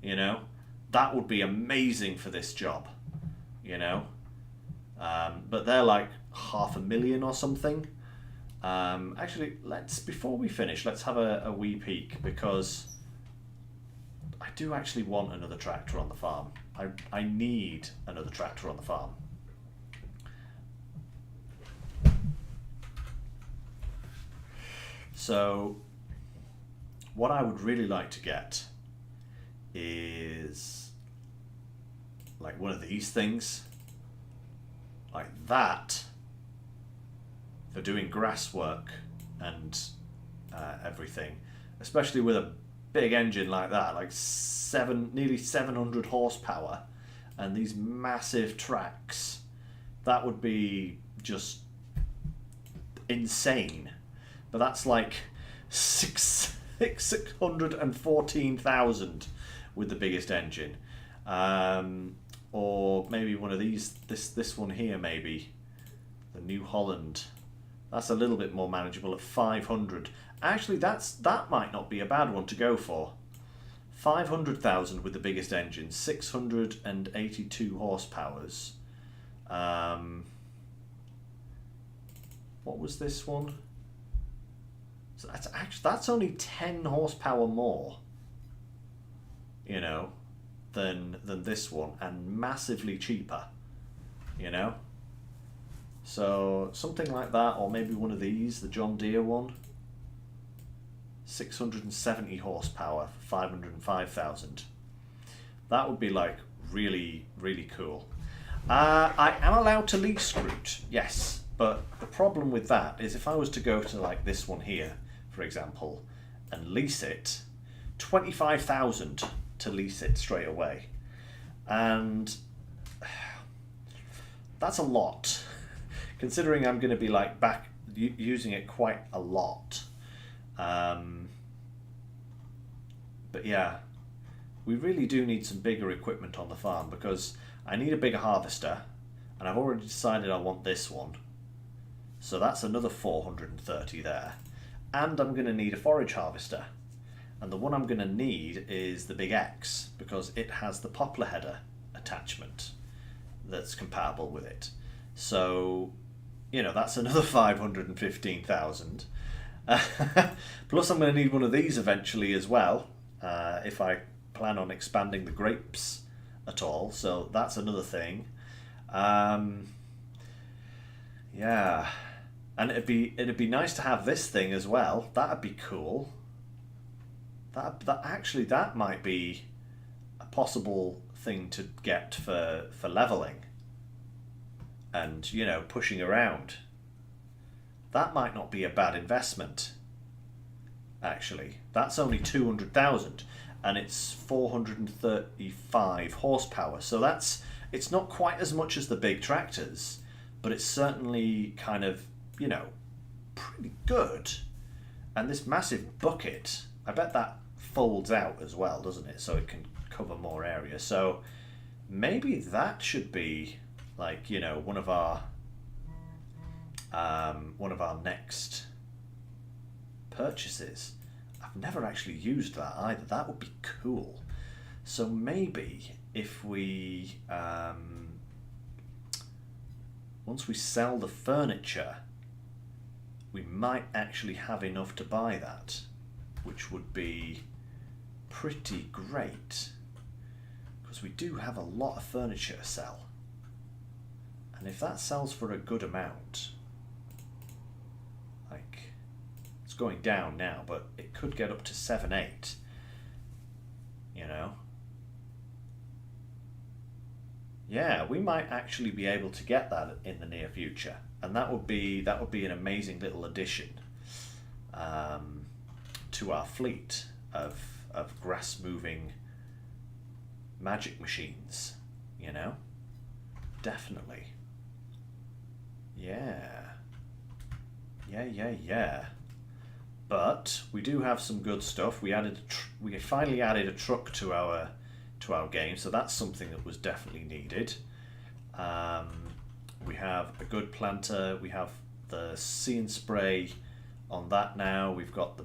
you know? That would be amazing for this job, you know? But they're like 500,000 or something. Actually, before we finish, let's have a wee peek, because I do actually want another tractor on the farm. I need another tractor on the farm. So what I would really like to get is like one of these things, like that, for doing grass work and everything, especially with a big engine like that, like nearly 700 horsepower and these massive tracks. That would be just insane. But that's like 614,000 with the biggest engine. Or maybe one of these, this one here, maybe the New Holland. That's a little bit more manageable at 500. Actually, that might not be a bad one to go for. 500,000 with the biggest engine, 682 horsepowers. What was this one? So that's only 10 horsepower more, you know, than this one, and massively cheaper, you know. So something like that, or maybe one of these, the John Deere one, 670 horsepower for 505,000. That would be like really, really cool. I am allowed to lease Scroot, yes, but the problem with that is if I was to go to like this one here, for example, and lease it, 25,000 to lease it straight away, and that's a lot, considering I'm going to be like back using it quite a lot. But yeah, we really do need some bigger equipment on the farm, because I need a bigger harvester, and I've already decided I want this one, so that's another 430 there. And I'm going to need a forage harvester, and the one I'm going to need is the Big X, because it has the Poplar header attachment that's compatible with it. So, you know, that's another 515,000. Plus I'm going to need one of these eventually as well, if I plan on expanding the grapes at all, so that's another thing. Yeah. And it'd be nice to have this thing as well. That'd be cool. That might be a possible thing to get for leveling and, you know, pushing around. That might not be a bad investment, actually. That's only 200,000 and it's 435 horsepower. So it's not quite as much as the big tractors, but it's certainly kind of, you know, pretty good. And this massive bucket, I bet that folds out as well, doesn't it? So it can cover more area. So maybe that should be like, you know, one of our next purchases. I've never actually used that either. That would be cool. So maybe if we once we sell the furniture, we might actually have enough to buy that, which would be pretty great, because we do have a lot of furniture to sell. And if that sells for a good amount, like, it's going down now, but it could get up to 7-8, you know. Yeah, we might actually be able to get that in the near future, and that would be an amazing little addition to our fleet of grass moving magic machines, you know. Definitely. Yeah. But we do have some good stuff. We finally added a truck to our game, so that's something that was definitely needed. We have a good planter. We have the See and Spray on that now. We've got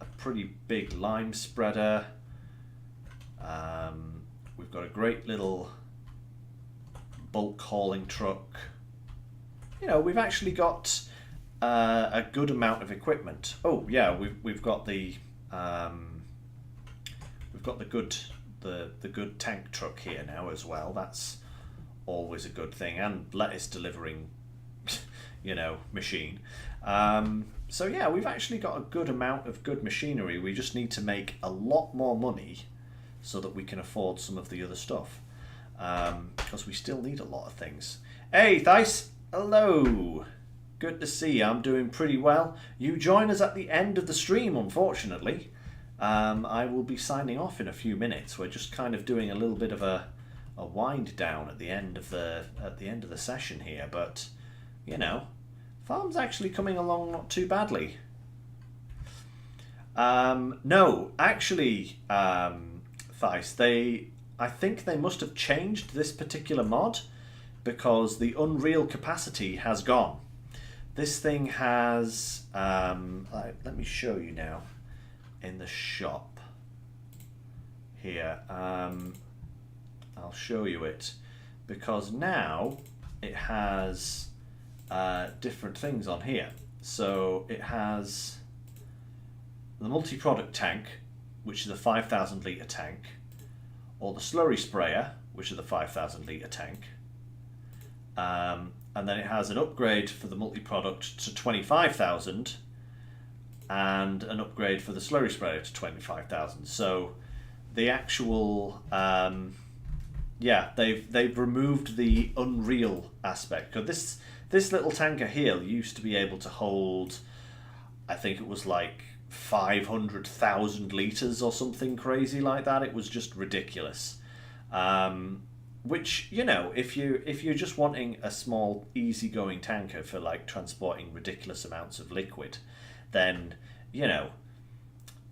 a pretty big lime spreader. We've got a great little bulk hauling truck. You know, we've actually got a good amount of equipment. Oh yeah, we've got the good tank truck here now as well. That's always a good thing, and lettuce delivering, you know, machine. So yeah, we've actually got a good amount of good machinery. We just need to make a lot more money so that we can afford some of the other stuff, because we still need a lot of things. Hey Thijs, hello, good to see you. I'm doing pretty well. You join us at the end of the stream, unfortunately. I will be signing off in a few minutes. We're just kind of doing a little bit of a wind down at the end of the session here, but you know, farm's actually coming along not too badly. No, actually, Thijs, I think they must have changed this particular mod because the Unreal capacity has gone. This thing has, let me show you now in the shop here. I'll show you it, because now it has different things on here. So it has the multi-product tank, which is a 5,000 litre tank, or the slurry sprayer, which is the 5,000 litre tank. And then it has an upgrade for the multi-product to 25,000 and an upgrade for the slurry sprayer to 25,000. So the actual, yeah, they've removed the Unreal aspect. Because this little tanker here used to be able to hold, I think it was like 500,000 litres or something crazy like that. It was just ridiculous. Which, you know, if you're just wanting a small, easygoing tanker for like transporting ridiculous amounts of liquid, then, you know,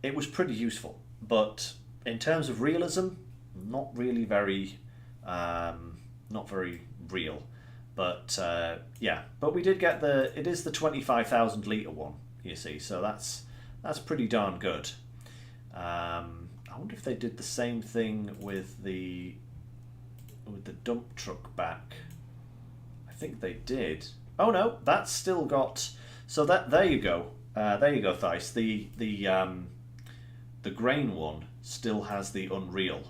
it was pretty useful. But in terms of realism, not really very, not very real. But yeah, but we did get it is the 25,000 litre one, you see, so that's pretty darn good. I wonder if they did the same thing with the dump truck back. I think they did. Oh no, that's still got. So there you go. There you go, Thijs. The grain one still has the Unreal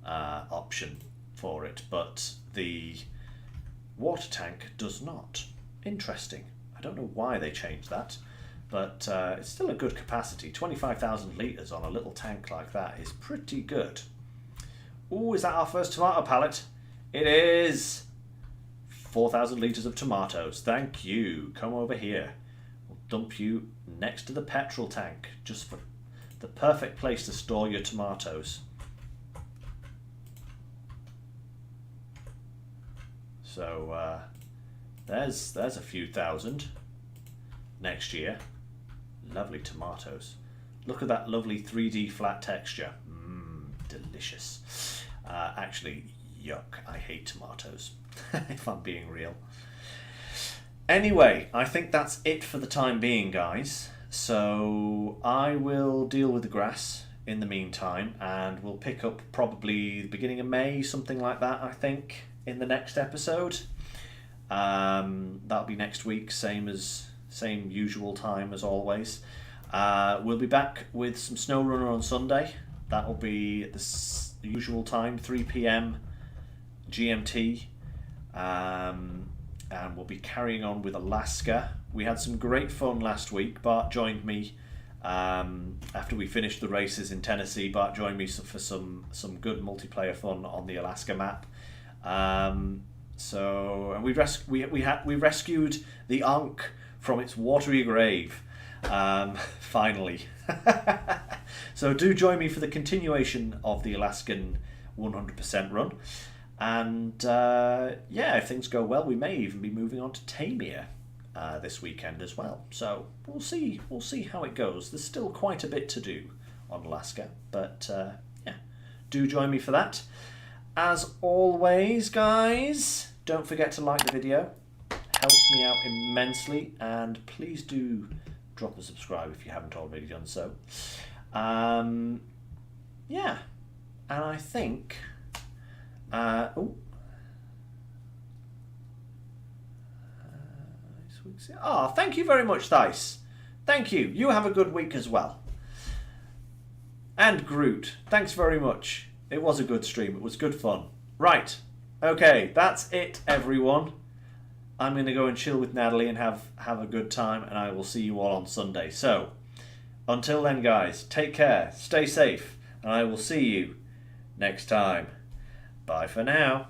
option for it, but the water tank does not. Interesting. I don't know why they changed that, but it's still a good capacity. 25,000 litres on a little tank like that is pretty good. Ooh, is that our first tomato pallet? It is! 4,000 litres of tomatoes. Thank you. Come over here. We'll dump you next to the petrol tank, just for the perfect place to store your tomatoes. So there's a few thousand next year. Lovely tomatoes. Look at that lovely 3D flat texture. Delicious. Actually, yuck. I hate tomatoes, if I'm being real. Anyway, I think that's it for the time being, guys. So I will deal with the grass in the meantime, and we'll pick up probably the beginning of May, something like that, I think, in the next episode. That'll be next week, same usual time as always. We'll be back with some SnowRunner on Sunday. That'll be at the usual time, 3 PM GMT. And we'll be carrying on with Alaska. We had some great fun last week. Bart joined me after we finished the races in Tennessee. Bart joined me for some good multiplayer fun on the Alaska map. So we rescued the Ankh from its watery grave. Finally. So do join me for the continuation of the Alaskan 100% run. And yeah, if things go well, we may even be moving on to Tamir this weekend as well. So we'll see how it goes. There's still quite a bit to do on Alaska, but yeah, do join me for that. As always, guys, don't forget to like the video, helps me out immensely, and please do drop a subscribe if you haven't already done so. Yeah, and I think thank you very much, Thice. Thank you. You have a good week as well. And Groot, thanks very much. It was a good stream. It was good fun. Right. Okay, that's it, everyone. I'm going to go and chill with Natalie and have a good time, and I will see you all on Sunday. So, until then, guys, take care, stay safe, and I will see you next time. Bye for now.